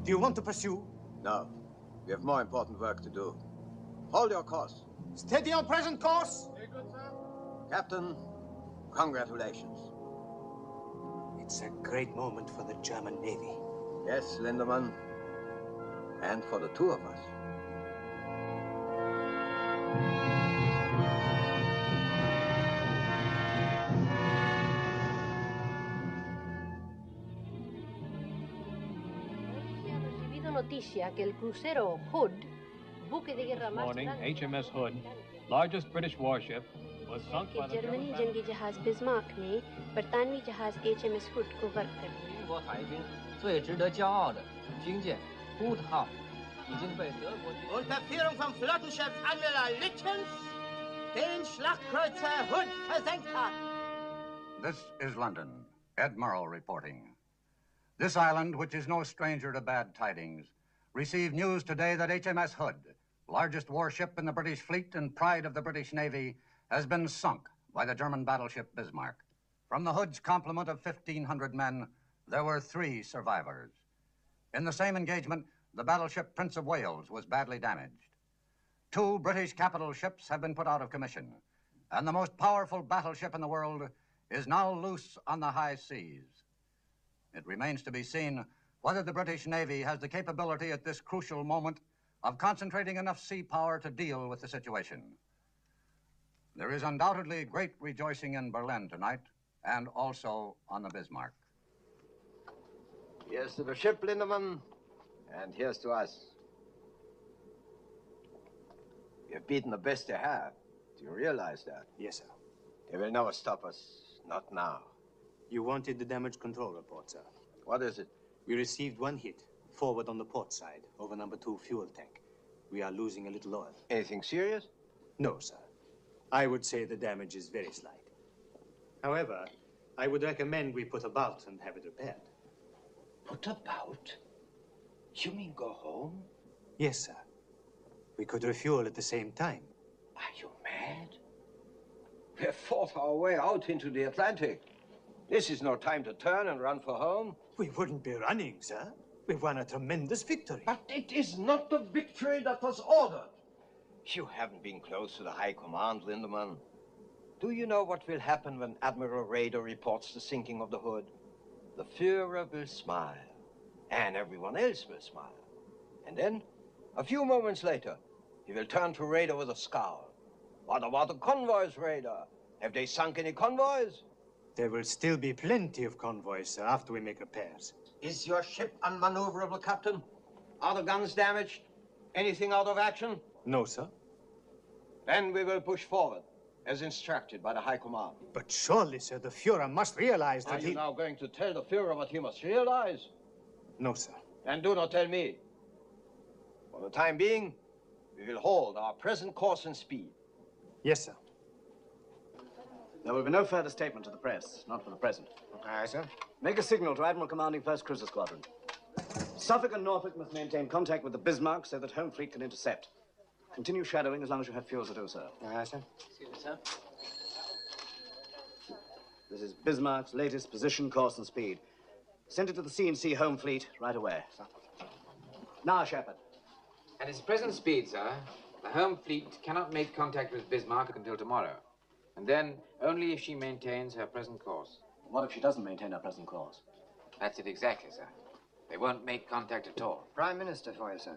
Speaker 22: Do you want to pursue?
Speaker 11: No. We have more important work to do.
Speaker 23: Hold your course.
Speaker 21: Steady on present course.
Speaker 23: Very good, sir. Captain, congratulations.
Speaker 21: It's a great moment for the German Navy.
Speaker 23: Yes, Lindemann. And for the two of us.
Speaker 2: Noticia que el crucero Hood, buque de guerra más
Speaker 3: Morning,
Speaker 2: grande
Speaker 3: HMS Hood, largest British warship, was sunk by the
Speaker 2: Germany जंगी जहाज Bismarck ने बरतानवी जहाज HMS Hood को work कर दिया।
Speaker 12: 英国海军最值得骄傲的军舰 Hood 号已经被德国军
Speaker 21: Unter Führung von Flottenchef Admiral Lütjens den Schlachtkreuzer Hood versenkt hat.
Speaker 9: This is London. Ed Murrow reporting. This island, which is no stranger to bad tidings, received news today that HMS Hood, largest warship in the British fleet and pride of the British Navy, has been sunk by the German battleship Bismarck. From the Hood's complement of 1,500 men, there were 3 survivors. In the same engagement, the battleship Prince of Wales was badly damaged. 2 British capital ships have been put out of commission, and the most powerful battleship in the world is now loose on the high seas. It remains to be seen whether the British Navy has the capability at this crucial moment of concentrating enough sea power to deal with the situation. There is undoubtedly great rejoicing in Berlin tonight, and also on the Bismarck.
Speaker 23: Here's to the ship, Lindemann, and here's to us. You've beaten the best you have. Do you realize that?
Speaker 21: Yes, sir.
Speaker 23: They will never stop us. Not now.
Speaker 21: You wanted the damage control report, sir.
Speaker 23: What is it?
Speaker 21: We received 1 hit, forward on the port side, over number 2 fuel tank. We are losing a little oil.
Speaker 23: Anything serious?
Speaker 21: No, sir. I would say the damage is very slight. However, I would recommend we put about and have it repaired.
Speaker 11: Put about? You mean go home?
Speaker 21: Yes, sir. We could refuel at the same time.
Speaker 11: Are you mad?
Speaker 23: We have fought our way out into the Atlantic. This is no time to turn and run for home.
Speaker 21: We wouldn't be running, sir. We've won a tremendous victory.
Speaker 11: But it is not the victory that was ordered. You haven't been close to the High Command, Lindemann. Do you know what will happen when Admiral Raeder reports the sinking of the Hood? The Führer will smile, and everyone else will smile. And then, a few moments later, he will turn to Raeder with a scowl. What about the convoys, Raeder? Have they sunk any convoys?
Speaker 21: There will still be plenty of convoys, sir, after we make repairs.
Speaker 11: Is your ship unmaneuverable, Captain? Are the guns damaged? Anything out of action?
Speaker 21: No, sir.
Speaker 11: Then we will push forward, as instructed by the High Command.
Speaker 21: But surely, sir, the Führer must realize that
Speaker 11: Are you now going to tell the Führer what he must realize?
Speaker 21: No, sir.
Speaker 11: And do not tell me. For the time being, we will hold our present course and speed.
Speaker 21: Yes, sir.
Speaker 5: There will be no further statement to the press, not for the present.
Speaker 23: Aye, sir.
Speaker 5: Make a signal to Admiral commanding 1st Cruiser Squadron. Suffolk and Norfolk must maintain contact with the Bismarck so that Home Fleet can intercept. Continue shadowing as long as you have fuel to do so.
Speaker 23: Aye, sir.
Speaker 12: Excuse me, sir.
Speaker 5: This is Bismarck's latest position, course, and speed. Send it to the C&C Home Fleet right away. Now, Shepard.
Speaker 4: At its present speed, sir, the Home Fleet cannot make contact with Bismarck until tomorrow. And then only if she maintains her present course.
Speaker 5: What if she doesn't maintain her present course?
Speaker 4: That's it exactly, sir. They won't make contact at all.
Speaker 7: Prime Minister for you, sir.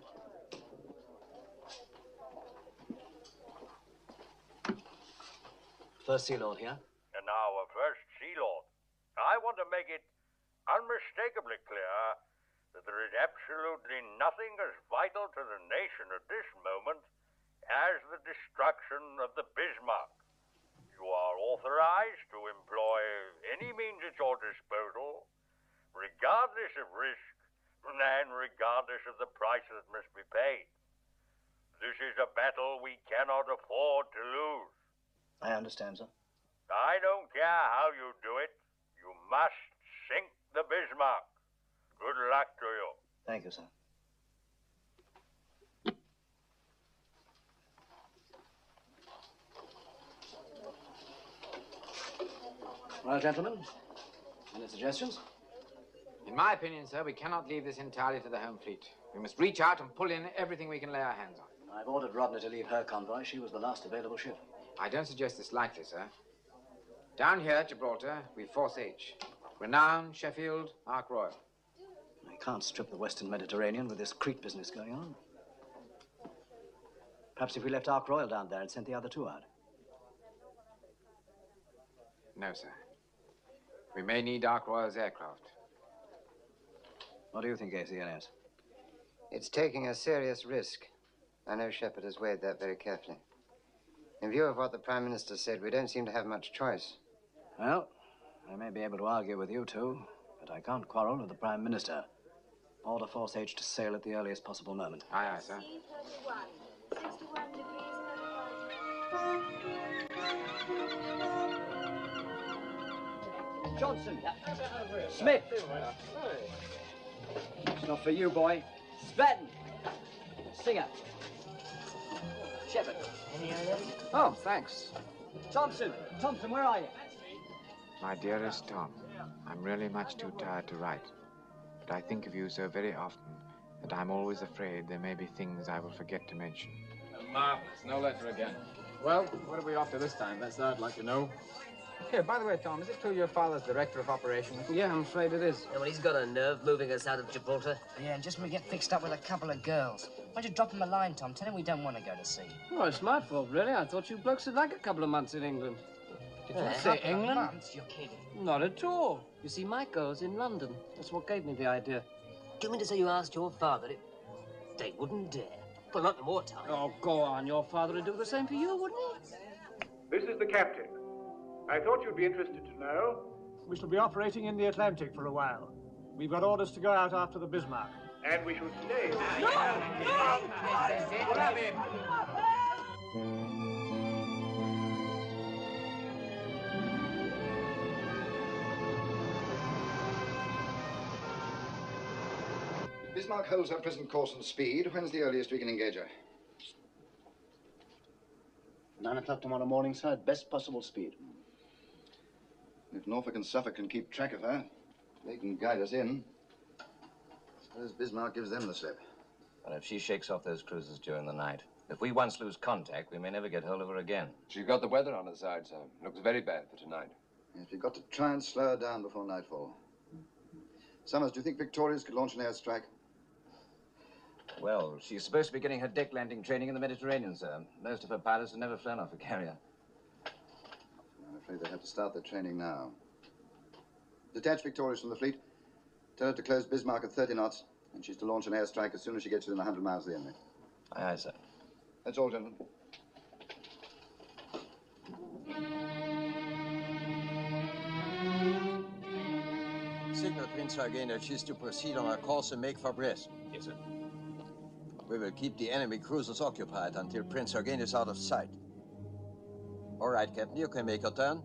Speaker 5: First Sea Lord here.
Speaker 10: And now, First Sea Lord, I want to make it unmistakably clear that there is absolutely nothing as vital to the nation at this moment as the destruction of the Bismarck. You are authorized to employ any means at your disposal, regardless of risk and regardless of the price that must be paid. This is a battle we cannot afford to lose.
Speaker 5: I understand, sir.
Speaker 10: I don't care how you do it. You must sink the Bismarck. Good luck to you.
Speaker 5: Thank you, sir. Well, gentlemen, any suggestions?
Speaker 4: In my opinion, sir, we cannot leave this entirely to the Home Fleet. We must reach out and pull in everything we can lay our hands on.
Speaker 5: I've ordered Rodner to leave her convoy. She was the last available ship.
Speaker 4: I don't suggest this lightly, sir. Down here at Gibraltar, we've Force H. Renown, Sheffield, Ark Royal.
Speaker 5: I can't strip the Western Mediterranean with this Crete business going on. Perhaps if we left Ark Royal down there and sent the other two out.
Speaker 4: No, sir. We may need Ark Royal's aircraft.
Speaker 5: What do you think, ACLS?
Speaker 7: It's taking a serious risk. I know Shepard has weighed that very carefully. In view of what the Prime Minister said, we don't seem to have much choice.
Speaker 5: Well, I may be able to argue with you two, but I can't quarrel with the Prime Minister. Order Force H to sail at the earliest possible moment.
Speaker 4: Aye, aye, sir.
Speaker 2: 61 degrees, 35.
Speaker 5: Johnson! Smith! It's not for you, boy. Stratton! Singer! Shepard!
Speaker 27: Oh, thanks.
Speaker 5: Thompson! Thompson, where are you?
Speaker 4: My dearest Tom, I'm really much too tired to write. But I think of you so very often that I'm always afraid there may be things I will forget to mention.
Speaker 27: Marvelous. No letter again. Well, what are we after this time? That's what I'd like to know. Here, by the way, Tom, is it true your father's director of operations? Yeah, I'm afraid it is.
Speaker 8: Yeah, well, he's got a nerve moving us out of Gibraltar.
Speaker 13: Yeah, and just when we get fixed up with a couple of girls. Why don't you drop him a line, Tom? Tell him we don't want to go to sea.
Speaker 27: Oh, it's my fault, really. I thought you blokes would like a couple of months in England. Did you say England?
Speaker 13: Months? You're kidding.
Speaker 27: Not at all. You see, my girl's in London. That's what gave me the idea.
Speaker 8: Do you mean to say you asked your father if they wouldn't dare? Well, not in wartime.
Speaker 27: Oh, go on. Your father would do the same for you, wouldn't he?
Speaker 22: This is the captain. I thought you'd be interested to know. We shall be operating in the Atlantic for a while. We've got orders to go out after the Bismarck. And we shall stay.
Speaker 2: No! No!
Speaker 22: Grab him!
Speaker 16: Bismarck holds her present course and speed. When's the earliest we can engage her?
Speaker 21: 9 o'clock tomorrow morning, sir, at best possible speed.
Speaker 16: If Norfolk and Suffolk can keep track of her, they can guide us in. Suppose Bismarck gives them the slip.
Speaker 17: But if she shakes off those cruisers during the night, if we once lose contact, we may never get hold of her again.
Speaker 18: She's got the weather on her side, sir. Looks very bad for tonight.
Speaker 16: Yes, we've got to try and slow her down before nightfall. Summers, do you think Victoria's could launch an airstrike?
Speaker 17: Well, she's supposed to be getting her deck landing training in the Mediterranean, sir. Most of her pilots have never flown off a carrier.
Speaker 16: I'm afraid they'll have to start their training now. Detach Victoria's from the fleet. Tell her to close Bismarck at 30 knots, and she's to launch an airstrike as soon as she gets within 100 miles of the enemy.
Speaker 17: Aye, aye, sir.
Speaker 16: That's all, gentlemen.
Speaker 19: Signal Prince Eugen that she's to proceed on our course and make for Brest.
Speaker 17: Yes, sir.
Speaker 19: We will keep the enemy cruisers occupied until Prince Eugen is out of sight. All right, Captain, you can make your turn.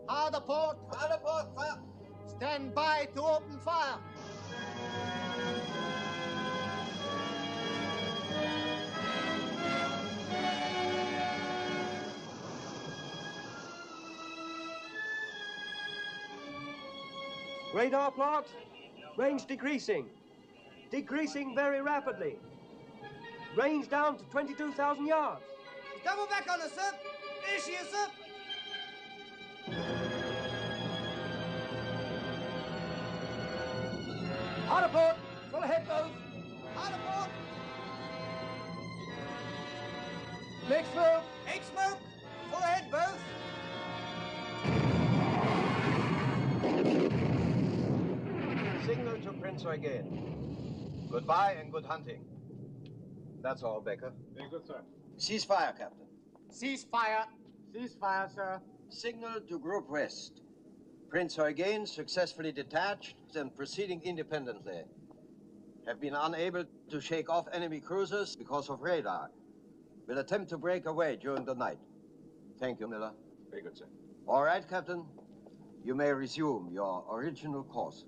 Speaker 20: Hard port! Hard port, sir! Stand by to open fire!
Speaker 28: Radar plot, range decreasing. Decreasing very rapidly. Range down to 22,000 yards.
Speaker 20: Double back on us, sir! There she is, sir!
Speaker 28: Hard port, full ahead, both.
Speaker 20: Hard port!
Speaker 28: Make smoke.
Speaker 20: Make smoke! Full ahead, both!
Speaker 17: Signal to Prince Eugen. Goodbye and good hunting. That's all, Baker.
Speaker 22: Very good, sir.
Speaker 19: Cease fire, Captain.
Speaker 20: Cease fire!
Speaker 28: Cease fire, sir.
Speaker 19: Signal to Group West. Prince Eugen, successfully detached and proceeding independently. Have been unable to shake off enemy cruisers because of radar. Will attempt to break away during the night. Thank you, Miller.
Speaker 18: Very good, sir.
Speaker 19: All right, Captain. You may resume your original course.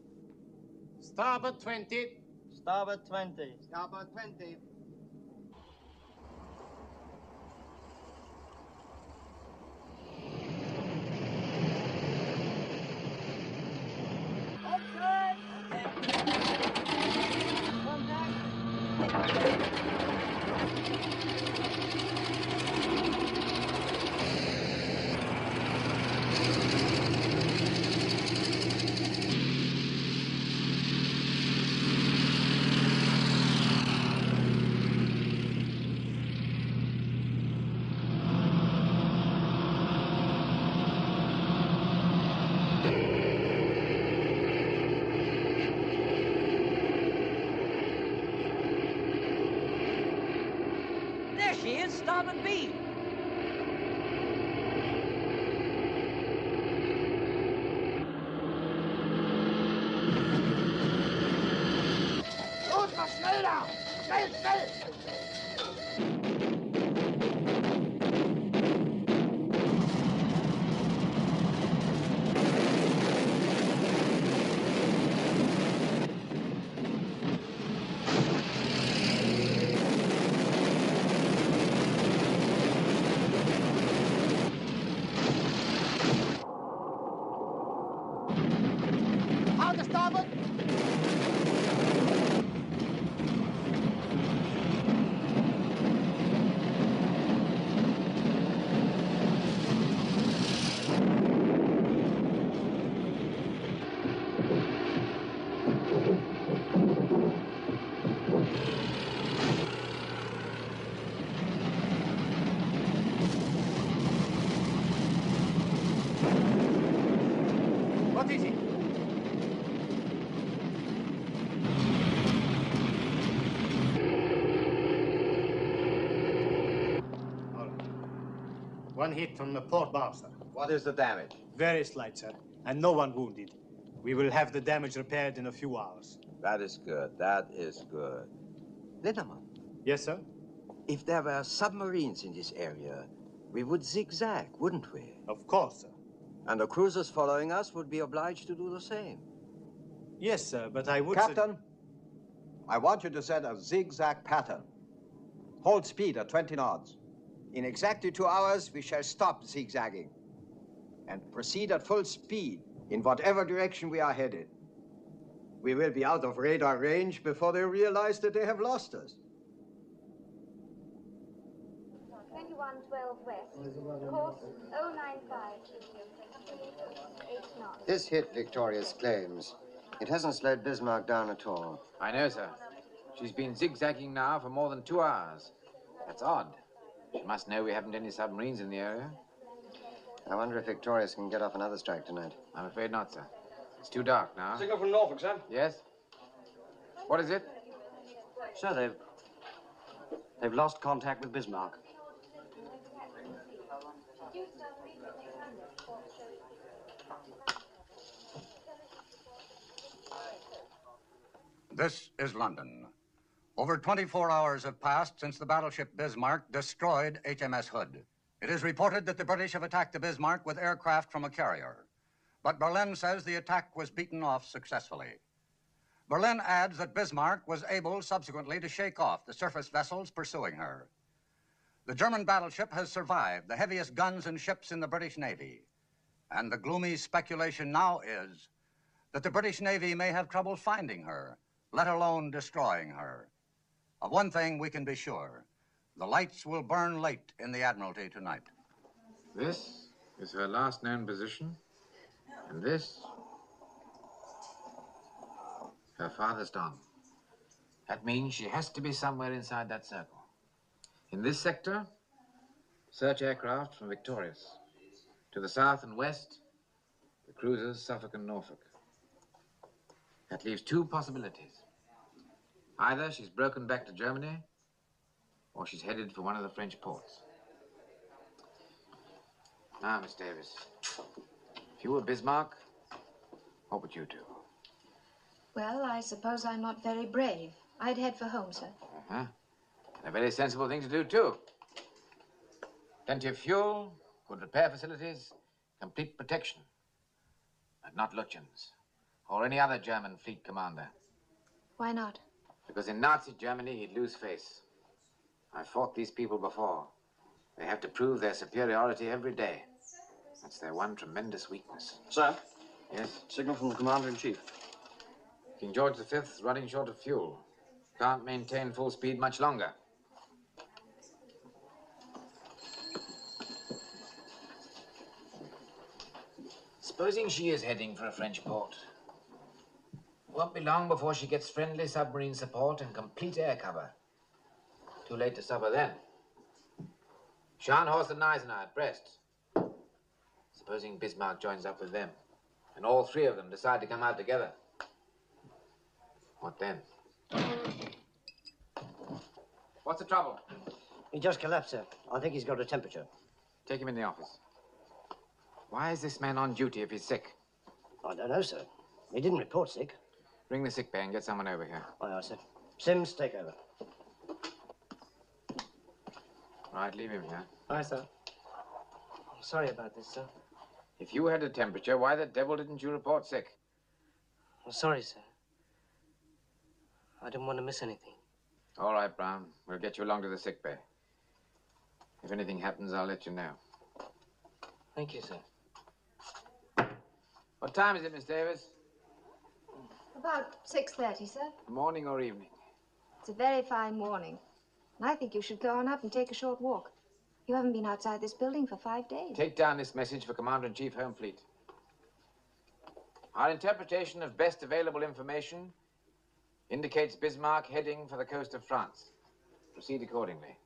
Speaker 20: Starboard 20.
Speaker 28: Starboard 20.
Speaker 20: Starboard 20.
Speaker 1: Victoria's starboard beam.
Speaker 20: Los, mach schneller! Schnell, schnell! Hard to starboard! What is it?
Speaker 21: One hit from the port bow, sir.
Speaker 17: What is the damage?
Speaker 21: Very slight, sir, and no one wounded. We will have the damage repaired in a few hours.
Speaker 17: That is good. That is good. Lindemann.
Speaker 21: Yes, sir?
Speaker 17: If there were submarines in this area, we would zigzag, wouldn't we?
Speaker 21: Of course, sir.
Speaker 17: And the cruisers following us would be obliged to do the same.
Speaker 21: Yes, sir, but I would...
Speaker 17: Captain, I want you to set a zigzag pattern. Hold speed at 20 knots. In exactly 2 hours, we shall stop zigzagging and proceed at full speed in whatever direction we are headed. We will be out of radar range before they realize that they have lost us.
Speaker 2: 2112 west, course 095, 8 knots.
Speaker 7: This hit Victoria's claims. It hasn't slowed Bismarck down at all.
Speaker 4: I know, sir. She's been zigzagging now for more than 2 hours. That's odd. She must know we haven't any submarines in the area.
Speaker 7: I wonder if Victorious can get off another strike tonight.
Speaker 4: I'm afraid not, sir. It's too dark now.
Speaker 28: Signal from Norfolk, sir.
Speaker 4: Yes? What is it?
Speaker 28: Sir, they've lost contact with Bismarck.
Speaker 9: This is London. Over 24 hours have passed since the battleship Bismarck destroyed HMS Hood. It is reported that the British have attacked the Bismarck with aircraft from a carrier. But Berlin says the attack was beaten off successfully. Berlin adds that Bismarck was able subsequently to shake off the surface vessels pursuing her. The German battleship has survived the heaviest guns and ships in the British Navy. And the gloomy speculation now is that the British Navy may have trouble finding her, let alone destroying her. Of one thing we can be sure. The lights will burn late in the Admiralty tonight.
Speaker 4: This is her last known position, and this, her farthest on. That means she has to be somewhere inside that circle. In this sector, search aircraft from Victorious. To the south and west, the cruisers Suffolk and Norfolk. That leaves two possibilities. Either she's broken back to Germany, or she's headed for one of the French ports. Now, Miss Davis, if you were Bismarck, what would you do?
Speaker 3: Well, I suppose I'm not very brave. I'd head for home, sir.
Speaker 4: Uh-huh. And a very sensible thing to do, too. Plenty of fuel, good repair facilities, complete protection. But not Lutyens, or any other German fleet commander.
Speaker 3: Why not?
Speaker 4: Because in Nazi Germany, he'd lose face. I've fought these people before. They have to prove their superiority every day. That's their one tremendous weakness.
Speaker 28: Sir?
Speaker 4: Yes?
Speaker 28: Signal from the Commander-in-Chief.
Speaker 4: King George V's running short of fuel. Can't maintain full speed much longer. Supposing she is heading for a French port. Won't be long before she gets friendly submarine support and complete air cover. Too late to suffer then. Scharnhorst and Gneisenau at Brest. Supposing Bismarck joins up with them, and all three of them decide to come out together. What then? What's the trouble?
Speaker 5: He just collapsed, sir. I think he's got a temperature.
Speaker 4: Take him in the office. Why is this man on duty if he's sick?
Speaker 5: I don't know, sir. He didn't report sick.
Speaker 4: Ring the sick bay and get someone over here.
Speaker 5: Aye, aye, sir. Sims, take over.
Speaker 4: Right, leave him here.
Speaker 13: Aye, sir. I'm sorry about this, sir.
Speaker 4: If you had a temperature, why the devil didn't you report sick?
Speaker 13: I'm sorry, sir. I didn't want to miss anything.
Speaker 4: All right, Brown. We'll get you along to the sick bay. If anything happens, I'll let you know.
Speaker 13: Thank you, sir.
Speaker 4: What time is it, Miss Davis?
Speaker 3: About 6:30, sir.
Speaker 4: Morning or evening?
Speaker 3: It's a very fine morning. And I think you should go on up and take a short walk. You haven't been outside this building for 5 days.
Speaker 4: Take down this message for Commander-in-Chief, Home Fleet. Our interpretation of best available information indicates Bismarck heading for the coast of France. Proceed accordingly.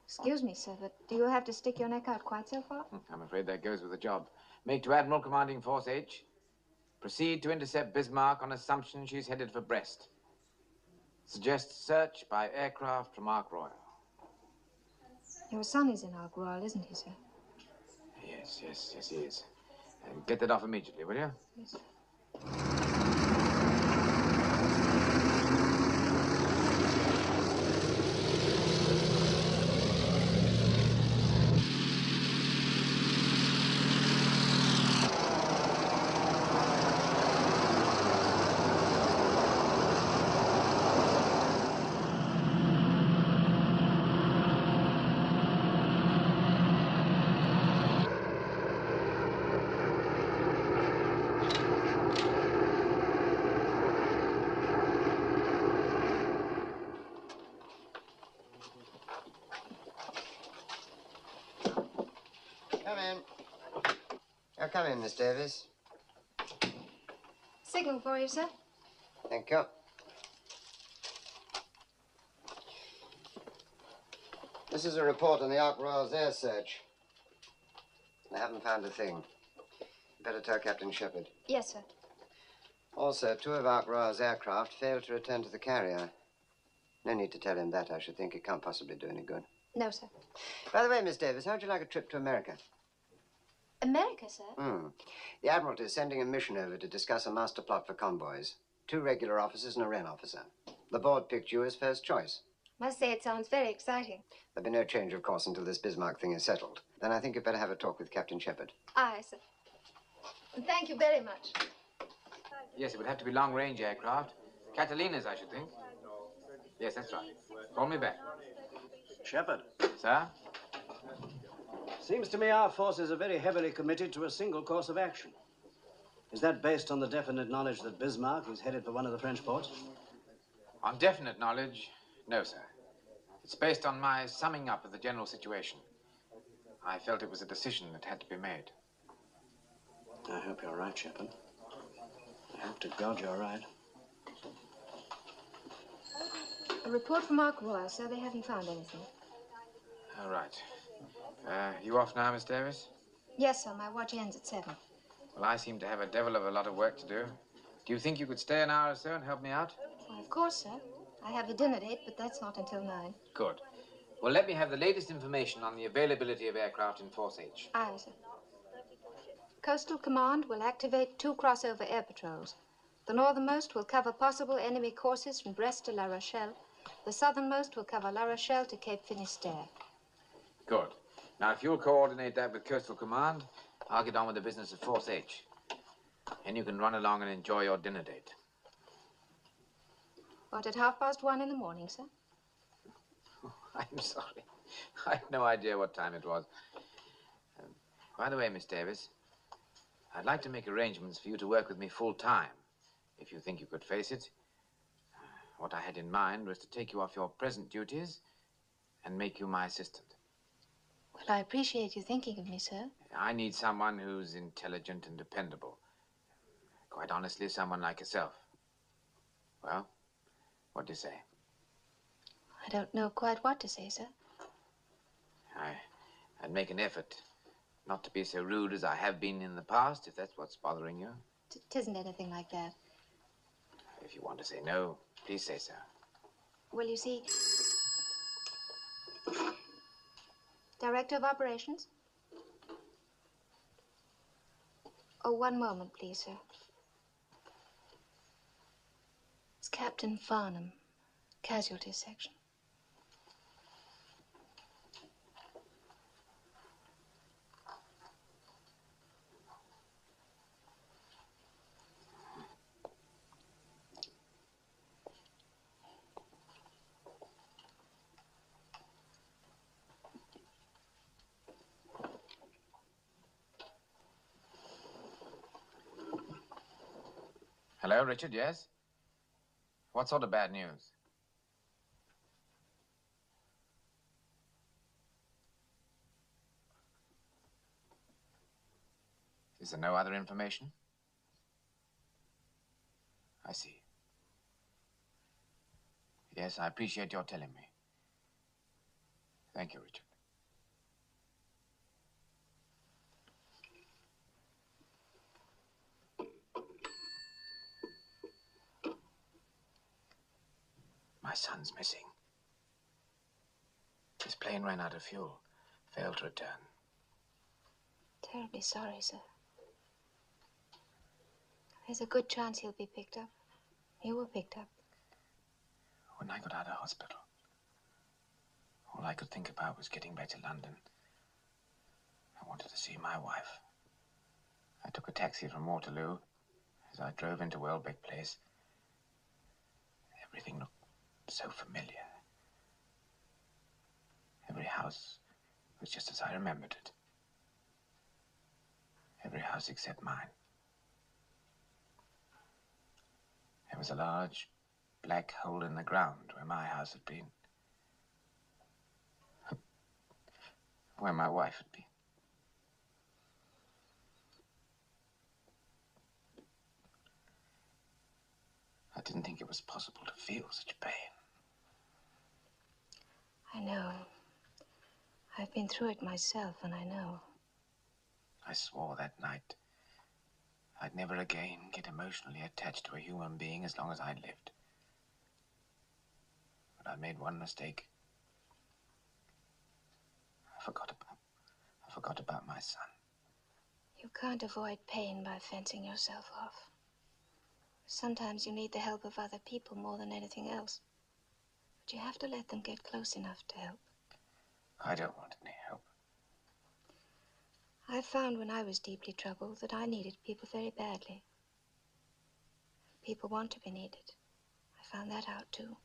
Speaker 3: Excuse me, sir, but do you have to stick your neck out quite so far?
Speaker 4: I'm afraid that goes with the job. Make to Admiral Commanding Force H. Proceed to intercept Bismarck on assumption she's headed for Brest. Suggest search by aircraft from Ark Royal.
Speaker 3: Your son is in Ark Royal, isn't he, sir?
Speaker 4: Yes, he is. Get that off immediately, will you?
Speaker 3: Yes, sir.
Speaker 7: Come in. Oh, come in, Miss Davis.
Speaker 3: Signal for you, sir.
Speaker 7: Thank you. This is a report on the Ark Royal's air search. I haven't found a thing. Better tell Captain Shepherd.
Speaker 3: Yes, sir.
Speaker 7: Also, 2 of Ark Royal's aircraft failed to return to the carrier. No need to tell him that, I should think. It can't possibly do any good.
Speaker 3: No, sir.
Speaker 7: By the way, Miss Davis, how'd you like a trip to America?
Speaker 3: America, sir?
Speaker 7: The Admiralty is sending a mission over to discuss a master plot for convoys. 2 regular officers and a Wren officer. The board picked you as first choice.
Speaker 3: Must say it sounds very exciting.
Speaker 7: There'll be no change, of course, until this Bismarck thing is settled. Then I think you'd better have a talk with Captain Shepherd.
Speaker 3: Aye, sir. And thank you very much.
Speaker 4: Yes, it would have to be long-range aircraft. Catalina's, I should think. Yes, that's right. Call me back.
Speaker 5: Shepherd.
Speaker 4: Sir?
Speaker 5: Seems to me our forces are very heavily committed to a single course of action. Is that based on the definite knowledge that Bismarck is headed for one of the French ports?
Speaker 4: On definite knowledge, no, sir. It's based on my summing up of the general situation. I felt it was a decision that had to be made.
Speaker 5: I hope you're right, Shepherd. I hope to God you're right.
Speaker 3: A report from Ark Royal, sir. They haven't found anything.
Speaker 4: All right. You off now, Miss Davis?
Speaker 3: Yes, sir. My watch ends at 7.
Speaker 4: Well, I seem to have a devil of a lot of work to do. Do you think you could stay an hour or so and help me out?
Speaker 3: Why, of course, sir. I have a dinner date, but that's not until 9.
Speaker 4: Good. Well, let me have the latest information on the availability of aircraft in Force H.
Speaker 3: Aye, sir. Coastal Command will activate 2 crossover air patrols. The northernmost will cover possible enemy courses from Brest to La Rochelle. The southernmost will cover La Rochelle to Cape Finisterre.
Speaker 4: Good. Now, if you'll coordinate that with Coastal Command, I'll get on with the business of Force H. And you can run along and enjoy your dinner date.
Speaker 3: What, at 1:30 in the morning, sir?
Speaker 4: I'm sorry. I have no idea what time it was. By the way, Miss Davis, I'd like to make arrangements for you to work with me full-time, if you think you could face it. What I had in mind was to take you off your present duties and make you my assistant.
Speaker 3: Well, I appreciate you thinking of me, sir.
Speaker 4: I need someone who's intelligent and dependable. Quite honestly, someone like yourself. Well, what do you say?
Speaker 3: I don't know quite what to say, sir.
Speaker 4: I'd make an effort not to be so rude as I have been in the past, if that's what's bothering you.
Speaker 3: It isn't anything like that.
Speaker 4: If you want to say no, please say so.
Speaker 3: Well, you see... Director of Operations? Oh, one moment, please, sir. It's Captain Farnham, Casualties Section.
Speaker 4: Hello, Richard, yes? What sort of bad news? Is there no other information? I see. Yes, I appreciate your telling me. Thank you, Richard. My son's missing. His plane ran out of fuel, failed to return.
Speaker 3: Terribly sorry, sir. There's a good chance he'll be picked up. You were picked up.
Speaker 4: When I got out of hospital, all I could think about was getting back to London. I wanted to see my wife. I took a taxi from Waterloo. As I drove into Welbeck Place, everything looked so familiar. Every house was just as I remembered it. Every house except mine. There was a large black hole in the ground where my house had been. Where my wife had been. I didn't think it was possible to feel such pain.
Speaker 3: I know. I've been through it myself, and I know.
Speaker 4: I swore that night I'd never again get emotionally attached to a human being as long as I lived. But I made one mistake. I forgot about my son.
Speaker 3: You can't avoid pain by fencing yourself off. Sometimes you need the help of other people more than anything else. But you have to let them get close enough to help.
Speaker 4: I don't want any help.
Speaker 3: I found when I was deeply troubled that I needed people very badly. People want to be needed. I found that out, too.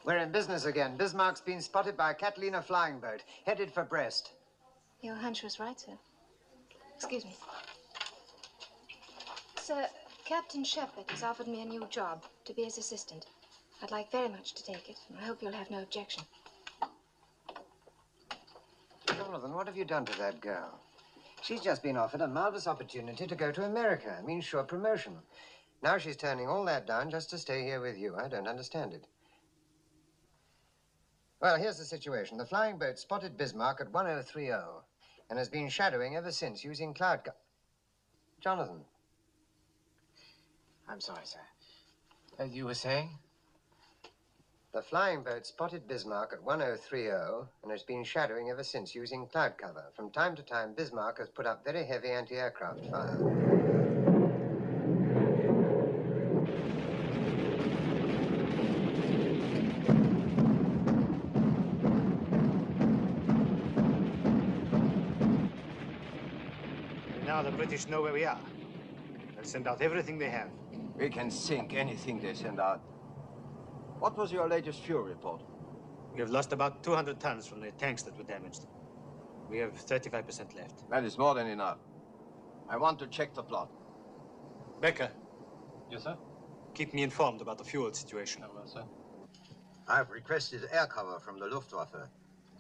Speaker 7: We're in business again. Bismarck's been spotted by a Catalina flying boat, headed for Brest.
Speaker 3: Your hunch was right, sir. Excuse me. Sir, Captain Shepherd has offered me a new job to be his assistant. I'd like very much to take it, and I hope you'll have no objection.
Speaker 7: Jonathan, what have you done to that girl? She's just been offered a marvelous opportunity to go to America. It means sure promotion. Now she's turning all that down just to stay here with you. I don't understand it. Well, here's the situation. The flying boat spotted Bismarck at 1030 and has been shadowing ever since using cloud Jonathan.
Speaker 4: I'm sorry, sir. As you were saying?
Speaker 7: The flying boat spotted Bismarck at 1030 and has been shadowing ever since using cloud cover. From time to time, Bismarck has put up very heavy anti-aircraft fire.
Speaker 21: Now the British know where we are. They'll send out everything they have.
Speaker 19: We can sink anything they send out. What was your latest fuel report?
Speaker 21: We have lost about 200 tons from the tanks that were damaged. We have 35% left.
Speaker 19: That is more than enough. I want to check the plot.
Speaker 21: Becker.
Speaker 27: Yes, sir?
Speaker 21: Keep me informed about the fuel situation.
Speaker 27: I will, sir.
Speaker 19: I've requested air cover from the Luftwaffe.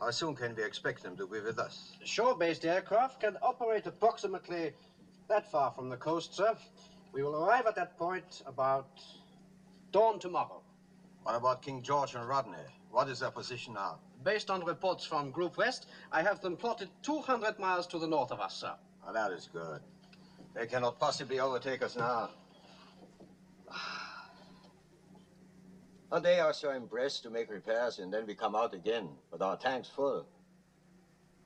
Speaker 19: How soon can we expect them to be with us?
Speaker 23: Shore-based aircraft can operate approximately that far from the coast, sir. We will arrive at that point about dawn tomorrow.
Speaker 19: What about King George and Rodney? What is their position now?
Speaker 23: Based on reports from Group West, I have them plotted 200 miles to the north of us, sir.
Speaker 19: Oh, that is good. They cannot possibly overtake us now. A day or so in Brest to make repairs, and then we come out again with our tanks full.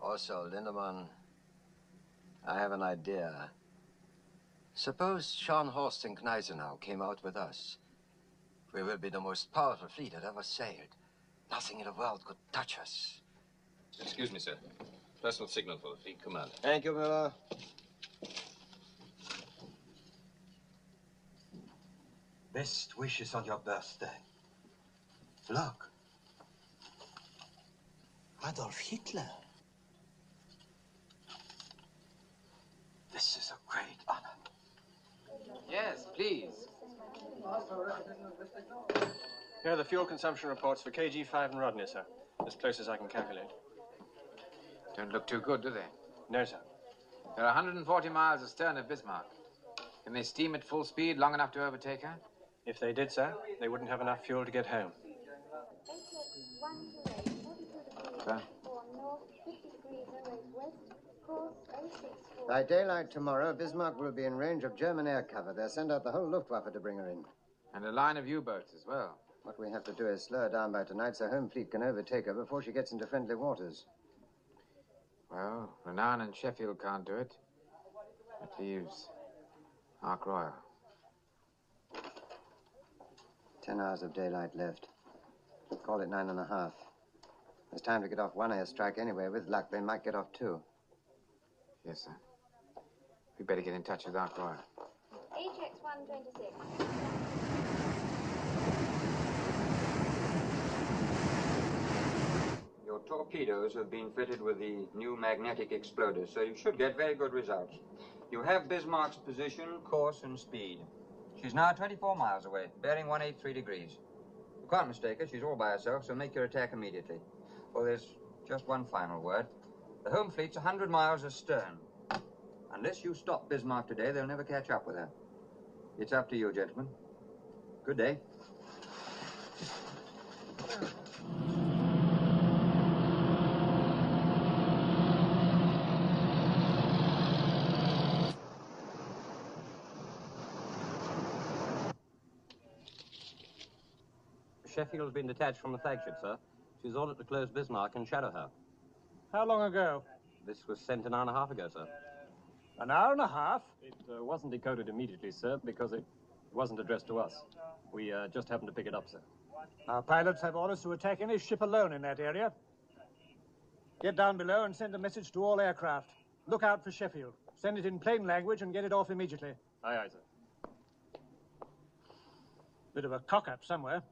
Speaker 19: Also, Lindemann, I have an idea. Suppose Scharnhorst and Gneisenau came out with us. We will be the most powerful fleet that ever sailed. Nothing in the world could touch us.
Speaker 18: Excuse me, sir. Personal signal for the fleet commander.
Speaker 19: Thank you, Miller.
Speaker 1: Best wishes on your birthday. Look. Adolf Hitler. This is a great honor.
Speaker 4: Yes, please.
Speaker 22: Here are the fuel consumption reports for KG5 and Rodney, sir. As close as I can calculate.
Speaker 4: Don't look too good, do they?
Speaker 22: No, sir.
Speaker 4: They're 140 miles astern of Bismarck. Can they steam at full speed long enough to overtake her?
Speaker 22: If they did, sir, they wouldn't have enough fuel to get home.
Speaker 4: Sir?
Speaker 7: By daylight tomorrow, Bismarck will be in range of German air cover. They'll send out the whole Luftwaffe to bring her in.
Speaker 4: And a line of U-boats as well.
Speaker 7: What we have to do is slow her down by tonight so home fleet can overtake her before she gets into friendly waters.
Speaker 4: Well, Renown and Sheffield can't do it. That leaves Ark Royal.
Speaker 7: 10 hours of daylight left. Call it 9.5. There's time to get off one airstrike anyway. With luck, they might get off two.
Speaker 4: Yes, sir. We better get in touch with Ark Royal.
Speaker 2: HX 126.
Speaker 6: Your torpedoes have been fitted with the new magnetic exploders, so you should get very good results. You have Bismarck's position, course, and speed. She's now 24 miles away, bearing 183 degrees. You can't mistake her. She's all by herself, so make your attack immediately. Oh, there's just one final word. The home fleet's 100 miles astern. Unless you stop Bismarck today, they'll never catch up with her. It's up to you, gentlemen. Good day.
Speaker 22: Sheffield's been detached from the flagship, sir. She's ordered to close Bismarck and shadow her.
Speaker 11: How long ago?
Speaker 22: This was sent an hour and a half ago, sir.
Speaker 11: An hour and a half?
Speaker 22: It wasn't decoded immediately, sir, because it wasn't addressed to us. We just happened to pick it up, sir.
Speaker 11: Our pilots have orders to attack any ship alone in that area. Get down below and send a message to all aircraft. Look out for Sheffield. Send it in plain language and get it off immediately.
Speaker 22: Aye, aye, sir.
Speaker 11: Bit of a cock-up somewhere.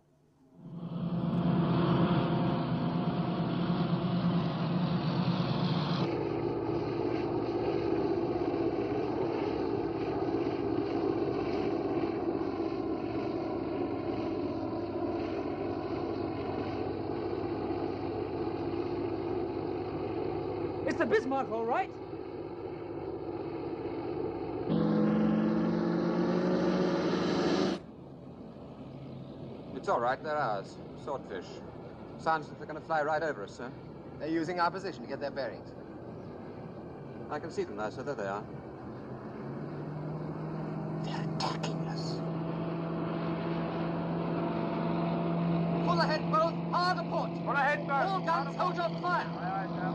Speaker 11: It's the Bismarck, all right.
Speaker 4: It's all right. They're ours. Swordfish. Sounds like they're going to fly right over us, sir.
Speaker 14: They're using our position to get their bearings.
Speaker 4: I can see them now, sir. There they are.
Speaker 14: They're attacking us.
Speaker 11: Full ahead, both. Hard aport. Full ahead, both. All guns, hold your fire. Aye, aye, sir.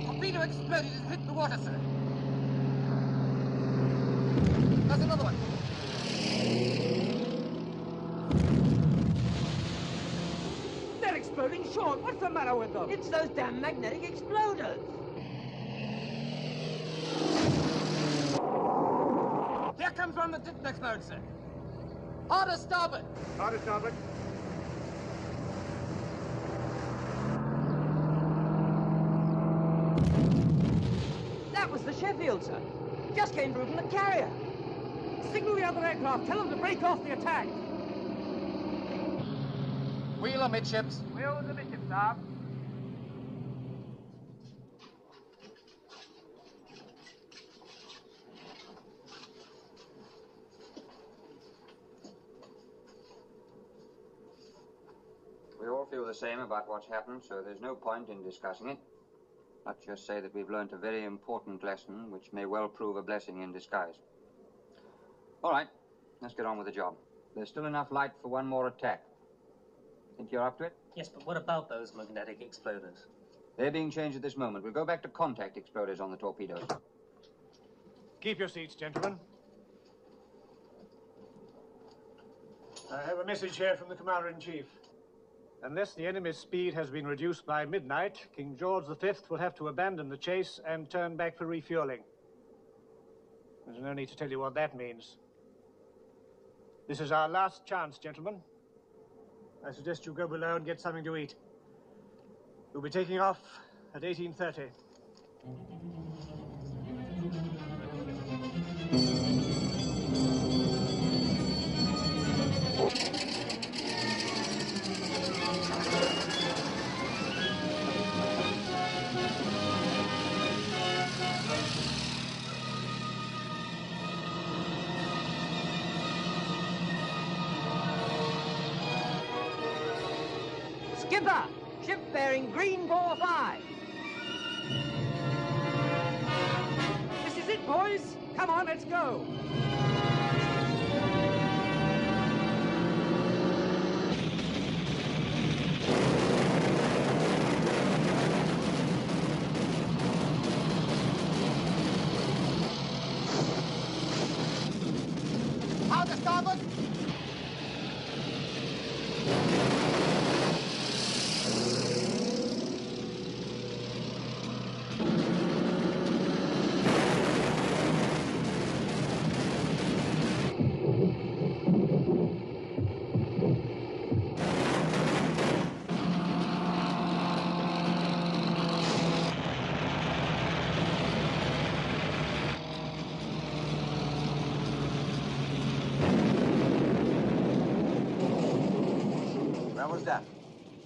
Speaker 11: Torpedo exploded and hit the water, sir. There's another one. They're exploding short. What's the matter with them? It's those damn magnetic exploders. Here comes one that didn't explode, sir. Harder starboard. Harder starboard. That was the Sheffield, sir. Just came through from the carrier. Signal the other aircraft. Tell them to break off the attack. Wheel amidships. Wheel amidships, sir.
Speaker 6: We all feel the same about what's happened, so there's no point in discussing it. Let's just say that we've learnt a very important lesson, which may well prove a blessing in disguise. All right, let's get on with the job. There's still enough light for one more attack. Think you're up to it?
Speaker 8: Yes, but what about those magnetic exploders?
Speaker 6: They're being changed at this moment. We'll go back to contact exploders on the torpedoes.
Speaker 11: Keep your seats, gentlemen. I have a message here from the Commander-in-Chief. Unless the enemy's speed has been reduced by midnight, King George V will have to abandon the chase and turn back for refueling. There's no need to tell you what that means. This is our last chance, gentlemen. I suggest you go below and get something to eat. We'll be taking off at 18:30.
Speaker 10: Skipper! Ship bearing green 45. This is it, boys. Come on, let's go.
Speaker 20: Out to starboard!
Speaker 19: Where was that?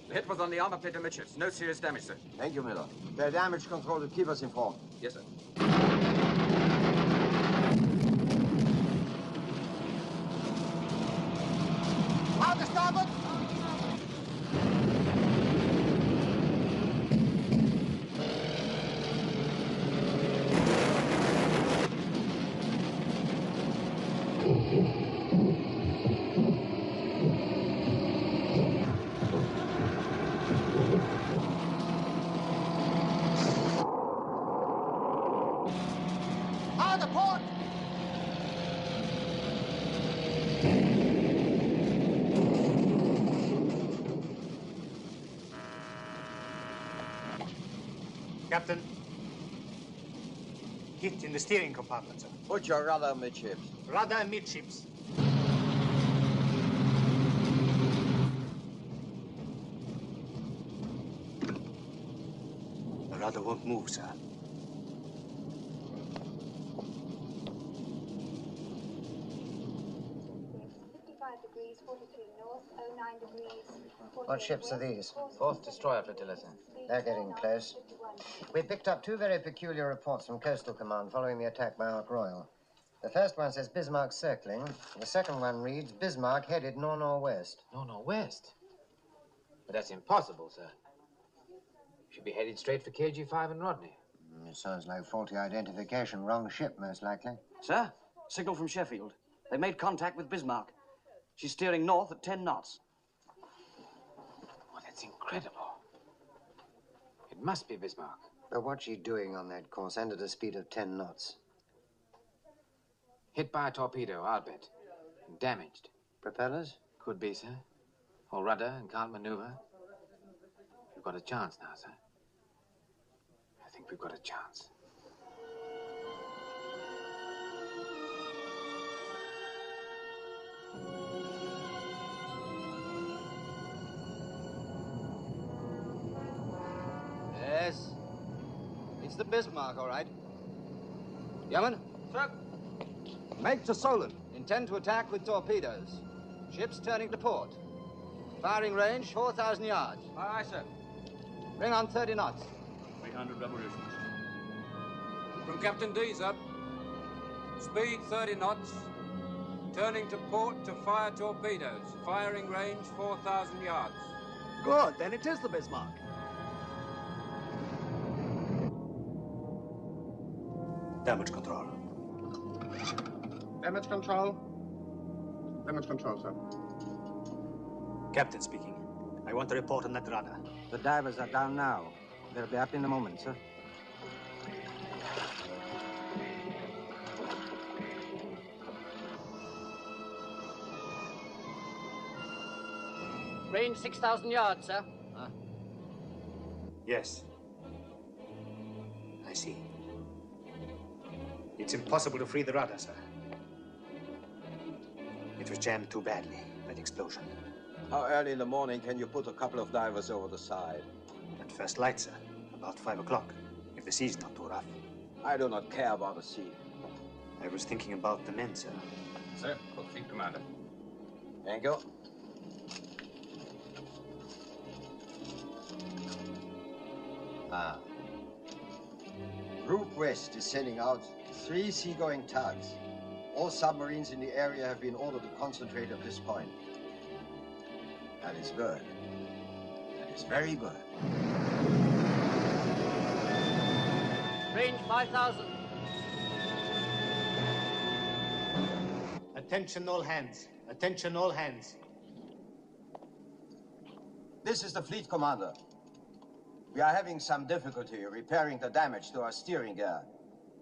Speaker 12: The hit was on the armor plate amidships. No serious damage, sir.
Speaker 19: Thank you, Miller. Tell damage control to keep us informed.
Speaker 12: Yes, sir.
Speaker 20: Out to starboard! Out to port!
Speaker 21: Captain. Hit in the steering compartment, sir.
Speaker 19: Put your rudder amidships.
Speaker 21: Rudder amidships. The rudder won't move, sir.
Speaker 2: 55 degrees, 42 north, 09 degrees.
Speaker 7: What ships are these?
Speaker 4: 4th Destroyer Flotilla, sir.
Speaker 7: They're getting close. We picked up two very peculiar reports from Coastal Command following the attack by Ark Royal. The first one says Bismarck circling. The second one reads Bismarck headed nor-northwest.
Speaker 4: Nor-northwest? But that's impossible, sir. Should be headed straight for KG-5 and Rodney.
Speaker 7: It sounds like faulty identification. Wrong ship, most likely.
Speaker 15: Sir, signal from Sheffield. They made contact with Bismarck. She's steering north at 10 knots.
Speaker 4: Oh, that's incredible. It must be Bismarck.
Speaker 7: But what's she doing on that course and at a speed of 10 knots?
Speaker 4: Hit by a torpedo, I'll bet. And damaged.
Speaker 7: Propellers?
Speaker 4: Could be, sir. Or rudder and can't maneuver. We've got a chance now, sir. I think we've got a chance.
Speaker 17: Yes. It's the Bismarck, all right. Yeoman?
Speaker 22: Sir.
Speaker 17: Make to Solent. Intend to attack with torpedoes. Ships turning to port. Firing range, 4,000 yards.
Speaker 22: Aye, aye, sir.
Speaker 17: Bring on 30 knots.
Speaker 22: 300 revolutions. From Captain D, sir. Speed 30 knots. Turning to port to fire torpedoes. Firing range 4,000 yards.
Speaker 20: Good, then it is the Bismarck.
Speaker 21: Damage control.
Speaker 27: Damage control. Damage control, sir.
Speaker 21: Captain speaking.
Speaker 11: I want a report on that rudder.
Speaker 19: The divers are down now. They'll be up in a moment, sir.
Speaker 10: Range 6,000 yards, sir.
Speaker 21: Yes. I see. It's impossible to free the rudder, sir. It was jammed too badly, that explosion.
Speaker 19: How early in the morning can you put a couple of divers over the side?
Speaker 21: At first light, sir. About 5 o'clock, if the sea's not too rough.
Speaker 19: I do not care about the sea.
Speaker 21: I was thinking about the men, sir.
Speaker 18: Sir, call Fleet Commander.
Speaker 19: Thank you. Ah. Group West is sending out 3 seagoing tugs. All submarines in the area have been ordered to concentrate at this point. That is good. That is very good.
Speaker 10: Range 5,000.
Speaker 21: Attention all hands. Attention all hands.
Speaker 19: This is the fleet commander. We are having some difficulty repairing the damage to our steering gear,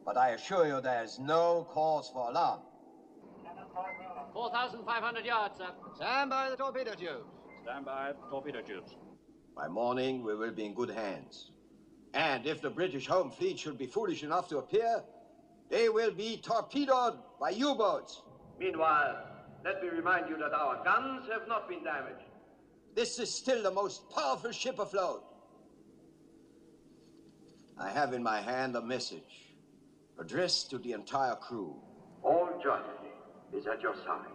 Speaker 19: but I assure you there is no cause for alarm.
Speaker 10: 4,500 yards, sir.
Speaker 19: Stand by the torpedo tubes.
Speaker 27: Stand by torpedo tubes.
Speaker 19: By morning, we will be in good hands. And if the British home fleet should be foolish enough to appear, they will be torpedoed by U-boats.
Speaker 22: Meanwhile, let me remind you that our guns have not been damaged.
Speaker 19: This is still the most powerful ship afloat. I have in my hand a message addressed to the entire crew.
Speaker 22: All jollity is at your side.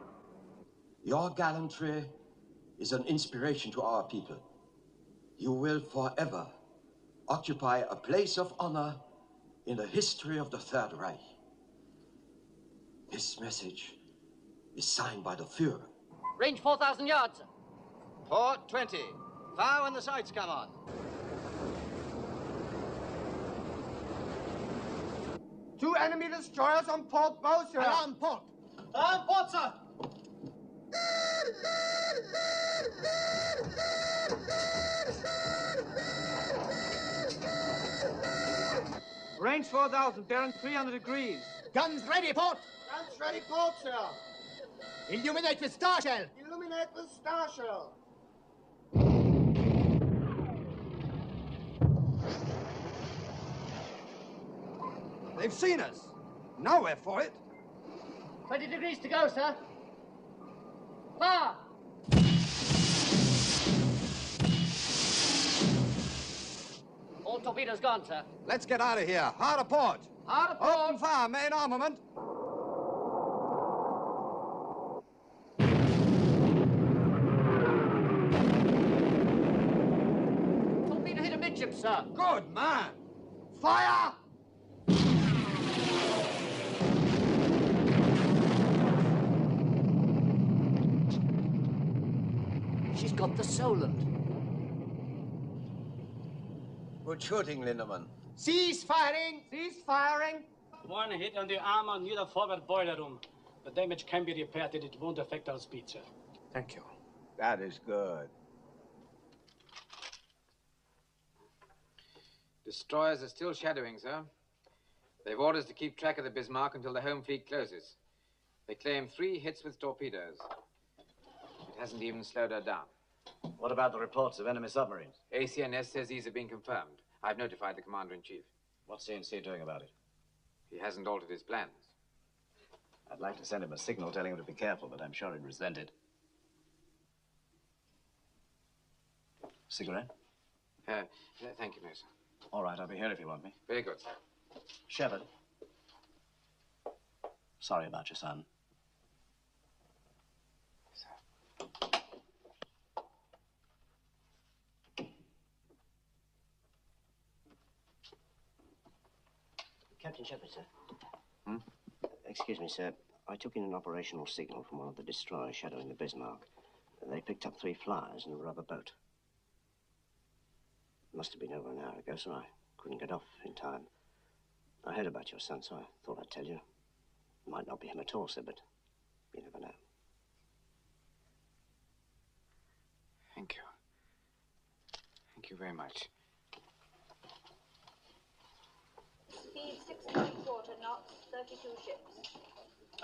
Speaker 19: Your gallantry is an inspiration to our people. You will forever occupy a place of honor in the history of the Third Reich. This message is signed by the Führer.
Speaker 10: Range 4,000 yards, sir.
Speaker 19: Port 20. Fire when the sights come on.
Speaker 20: Two enemy destroyers on port bow, sir.
Speaker 10: Alarm port.
Speaker 20: Alarm port, sir.
Speaker 10: Range 4,000, bearing 300 degrees.
Speaker 20: Guns ready, port. Guns ready, port, sir.
Speaker 10: Illuminate with star shell.
Speaker 20: Illuminate with star shell. They've seen us. Now we're for it.
Speaker 10: 20 degrees to go, sir. Fire! All torpedoes gone, sir.
Speaker 20: Let's get out of here. Hard a port.
Speaker 10: Hard a port.
Speaker 20: Open fire, main armament.
Speaker 10: Torpedo hit amidship, sir.
Speaker 20: Good man. Fire!
Speaker 10: She's got the Solent.
Speaker 19: Good shooting, Lindemann.
Speaker 10: Cease firing!
Speaker 20: Cease firing!
Speaker 5: One hit on the armor near the forward boiler room. The damage can be repaired and it won't affect our speed, sir.
Speaker 21: Thank you.
Speaker 19: That is good.
Speaker 4: Destroyers are still shadowing, sir. They've orders to keep track of the Bismarck until the home fleet closes. They claim 3 hits with torpedoes. It hasn't even slowed her down.
Speaker 15: What about the reports of enemy submarines?
Speaker 4: ACNS says these have been confirmed. I've notified the Commander-in-Chief.
Speaker 15: What's CNC doing about it?
Speaker 4: He hasn't altered his plans.
Speaker 15: I'd like to send him a signal telling him to be careful, but I'm sure he'd resent it. Cigarette?
Speaker 4: Thank you, no, sir.
Speaker 15: All right, I'll be here if you want me.
Speaker 4: Very good, sir.
Speaker 15: Shepard. Sorry about your son.
Speaker 9: Captain Shepard, sir.
Speaker 4: Hmm?
Speaker 9: Excuse me, sir. I took in an operational signal from one of the destroyers shadowing the Bismarck. They picked up 3 flyers in a rubber boat. Must have been over an hour ago, so I couldn't get off in time. I heard about your son, so I thought I'd tell you. Might not be him at all, sir, but you never know.
Speaker 4: Thank you. Thank you very much.
Speaker 2: Speed 6¾ knots, 32 ships.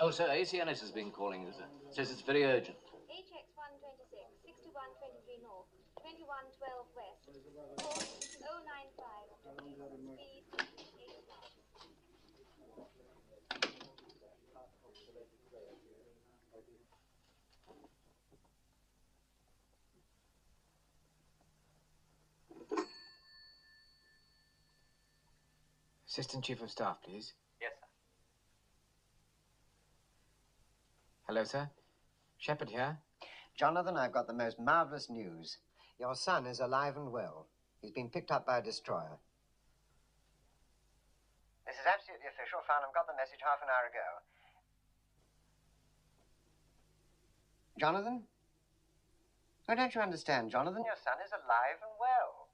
Speaker 8: Oh, sir, ACNS has been calling you, sir. Says it's very urgent.
Speaker 2: HX 126, 6123 north, 2112 west, course 095, speed 8 knots.
Speaker 4: Assistant Chief of Staff, please.
Speaker 3: Yes, sir.
Speaker 4: Hello, sir. Shepard here.
Speaker 7: Jonathan, I've got the most marvelous news. Your son is alive and well. He's been picked up by a destroyer. This is absolutely official. Farnham got the message half an hour ago. Jonathan? Oh, don't you understand, Jonathan? Your son is alive and well.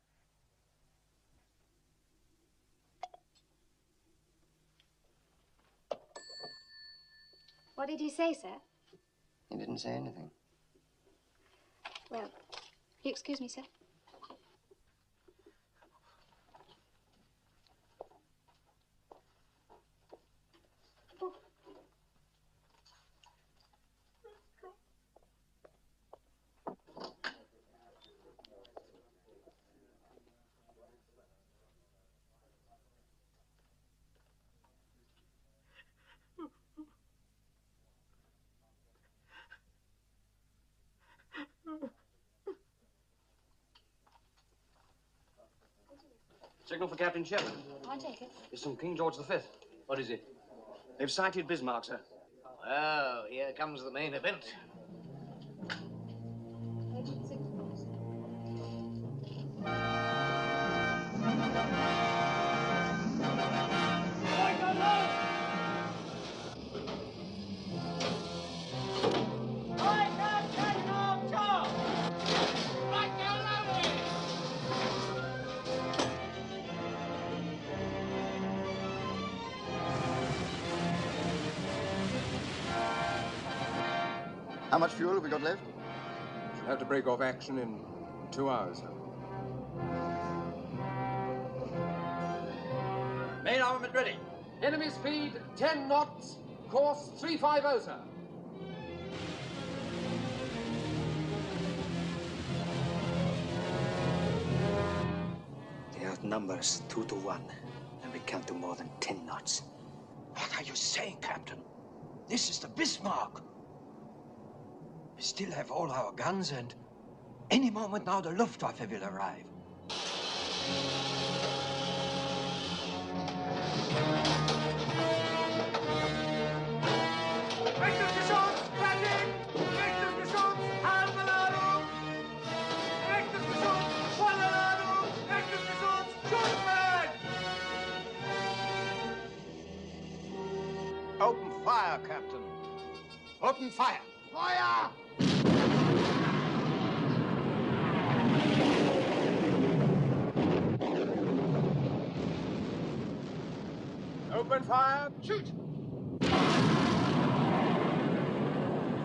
Speaker 13: What did he say, sir?
Speaker 7: He didn't say anything.
Speaker 13: Well, will you excuse me, sir?
Speaker 15: Signal for Captain Shepard.
Speaker 13: I'll take it.
Speaker 15: It's from King George V. What is it? They've sighted Bismarck, sir.
Speaker 8: Oh, here comes the main event.
Speaker 2: Exit 6 knots.
Speaker 16: How much fuel have we got left?
Speaker 12: Should have to break off action in 2 hours.
Speaker 10: Main armament ready. Enemy speed 10 knots, course 350, sir.
Speaker 21: They outnumber us 2 to 1, and we can't do more than 10 knots.
Speaker 1: What are you saying, Captain? This is the Bismarck. We still have all our guns, and any moment now the Luftwaffe will arrive.
Speaker 17: Open fire, Captain. Open fire.
Speaker 20: Feuer!
Speaker 12: Open fire.
Speaker 20: Shoot!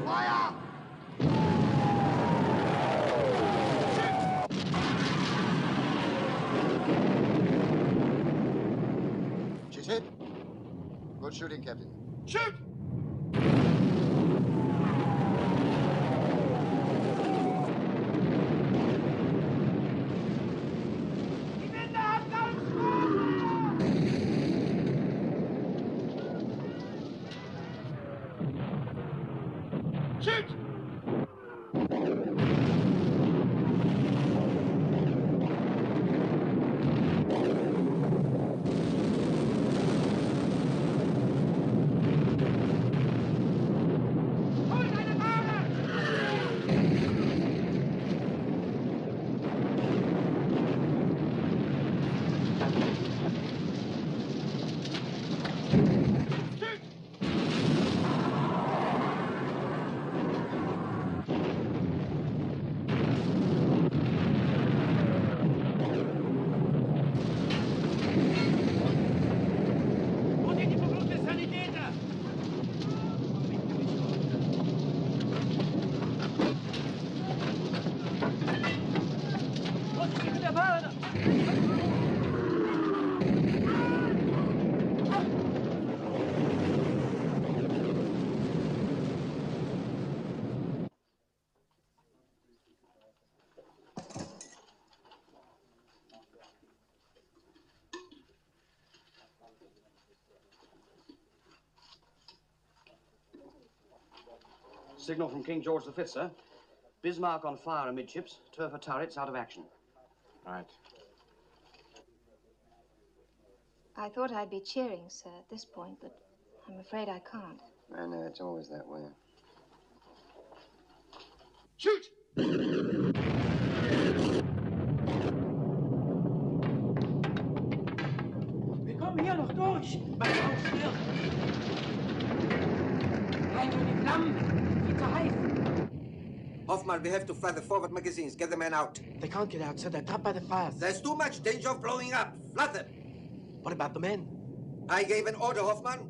Speaker 20: Feuer!
Speaker 16: She's hit. Good shooting, Captain.
Speaker 20: Shoot! Shoot!
Speaker 15: Signal from King George V, sir. Bismarck on fire amidships, turret turrets out of action.
Speaker 27: Right.
Speaker 13: I thought I'd be cheering, sir, at this point, but I'm afraid I can't.
Speaker 7: I know, it's always that way.
Speaker 10: Shoot!
Speaker 1: Wir kommen hier noch durch. Mach auf, schnell. Rein in die Flammen. Viel zu heiß.
Speaker 10: Hoffman, we have to fly the forward magazines. Get the men out.
Speaker 1: They can't get out, sir. They're trapped by the fires.
Speaker 10: There's too much danger of blowing up. Flood them.
Speaker 1: What about the men?
Speaker 10: I gave an order, Hoffman.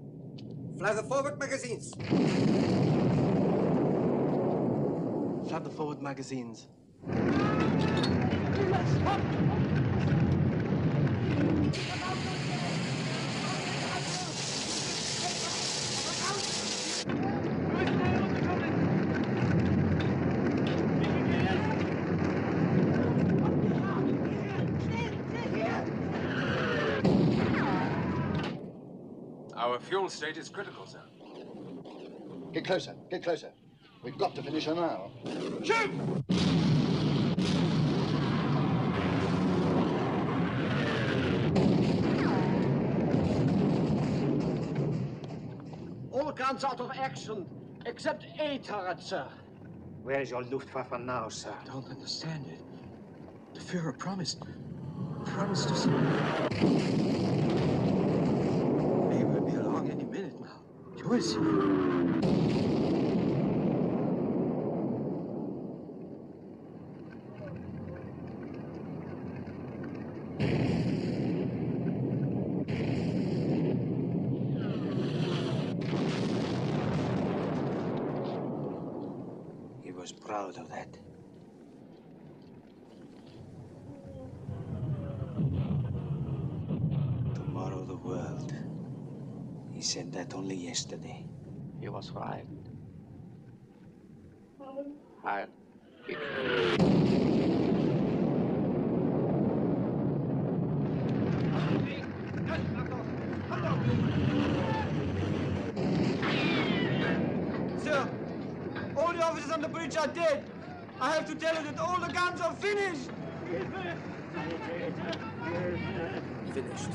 Speaker 10: Fly the forward magazines.
Speaker 1: Flood the forward magazines.
Speaker 27: Our fuel state is critical, sir.
Speaker 16: Get closer, get closer. We've got to finish her now.
Speaker 10: Shoot!
Speaker 9: All guns out of action, except A turret, sir.
Speaker 11: Where is your Luftwaffe now, sir?
Speaker 1: I don't understand it. The Führer promised us. He will be along any minute now. You will see.
Speaker 11: He was proud of that. Tomorrow the world. He said that only yesterday.
Speaker 9: He was right. Heil
Speaker 10: Sir, all the officers on the bridge are dead. I have to tell you that all the guns are finished.
Speaker 1: Finished.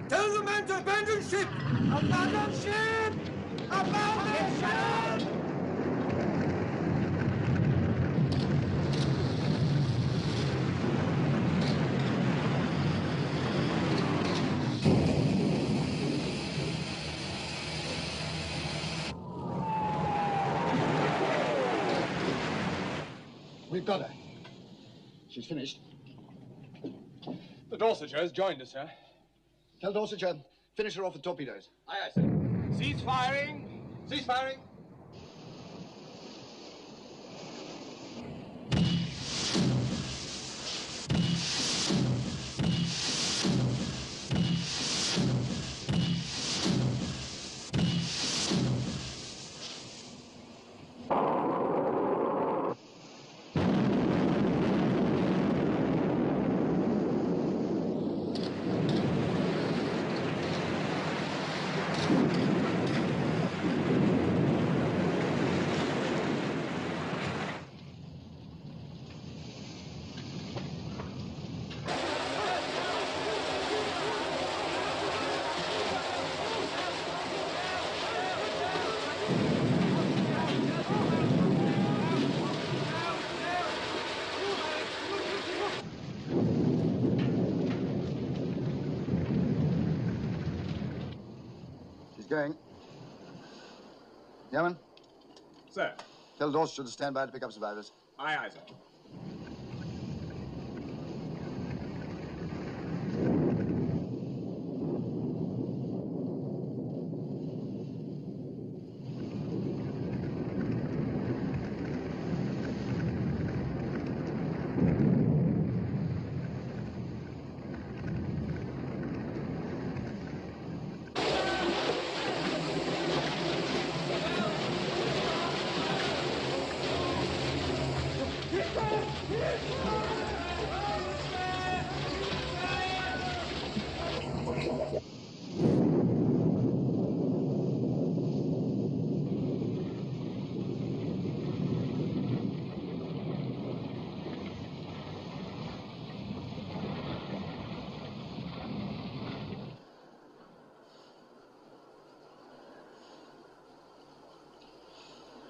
Speaker 10: Tell the men to abandon ship! Abandon ship! Abandon ship!
Speaker 16: We've got her. She's finished.
Speaker 12: The Dorsetshire has joined us, sir.
Speaker 16: Tell Dorsetshire, finish her off with torpedoes.
Speaker 10: Aye, aye, sir. Cease firing! Cease firing!
Speaker 16: She's going. Yeoman,
Speaker 12: Sir.
Speaker 16: tell Dorsetshire to stand by to pick up survivors.
Speaker 12: Aye, aye, sir.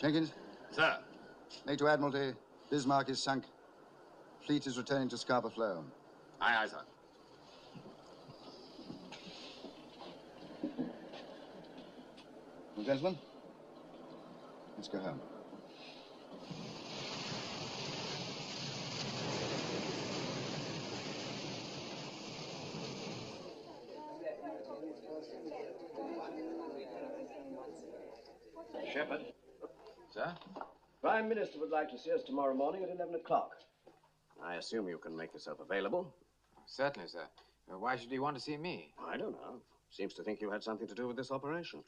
Speaker 16: Jenkins?
Speaker 18: Sir.
Speaker 16: Make to Admiralty. Bismarck is sunk. Fleet is returning to Scarborough Flow.
Speaker 18: Aye, aye, sir.
Speaker 16: Well, gentlemen, let's go home.
Speaker 9: Shepard.
Speaker 4: Sir?
Speaker 9: Prime Minister would like to see us tomorrow morning at 11 o'clock. I assume you can make yourself available.
Speaker 4: Certainly, sir. Why should he want to see me?
Speaker 9: I don't know. Seems to think you had something to do with this operation.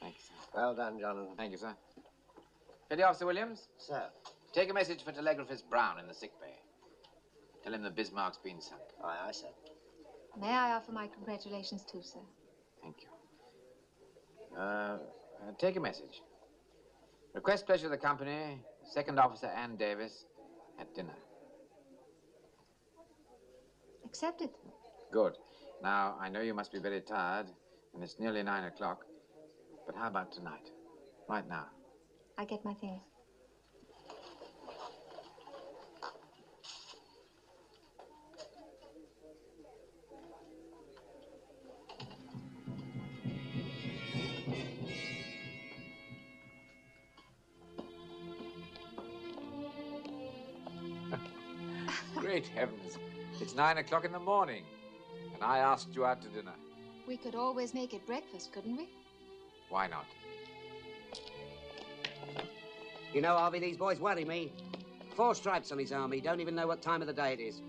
Speaker 4: Thank you, sir.
Speaker 19: Well done, Jonathan.
Speaker 4: Thank you, sir. Petty Officer Williams?
Speaker 19: Sir.
Speaker 4: Take a message for telegraphist Brown in the sick bay. Tell him the Bismarck's been sunk.
Speaker 19: Aye, aye, sir.
Speaker 13: May I offer my congratulations too, sir?
Speaker 4: Thank you. Take a message. Request pleasure of the company, Second Officer Ann Davis, at dinner.
Speaker 13: Accepted.
Speaker 4: Good. Now, I know you must be very tired, and it's nearly 9 o'clock, but how about tonight? Right now.
Speaker 13: I get my things.
Speaker 4: Great heavens. It's 9 o'clock in the morning, and I asked you out to dinner.
Speaker 13: We could always make it breakfast, couldn't we?
Speaker 4: Why not?
Speaker 3: You know, Harvey, these boys worry me. 4 stripes on his arm. He don't even know what time of the day it is.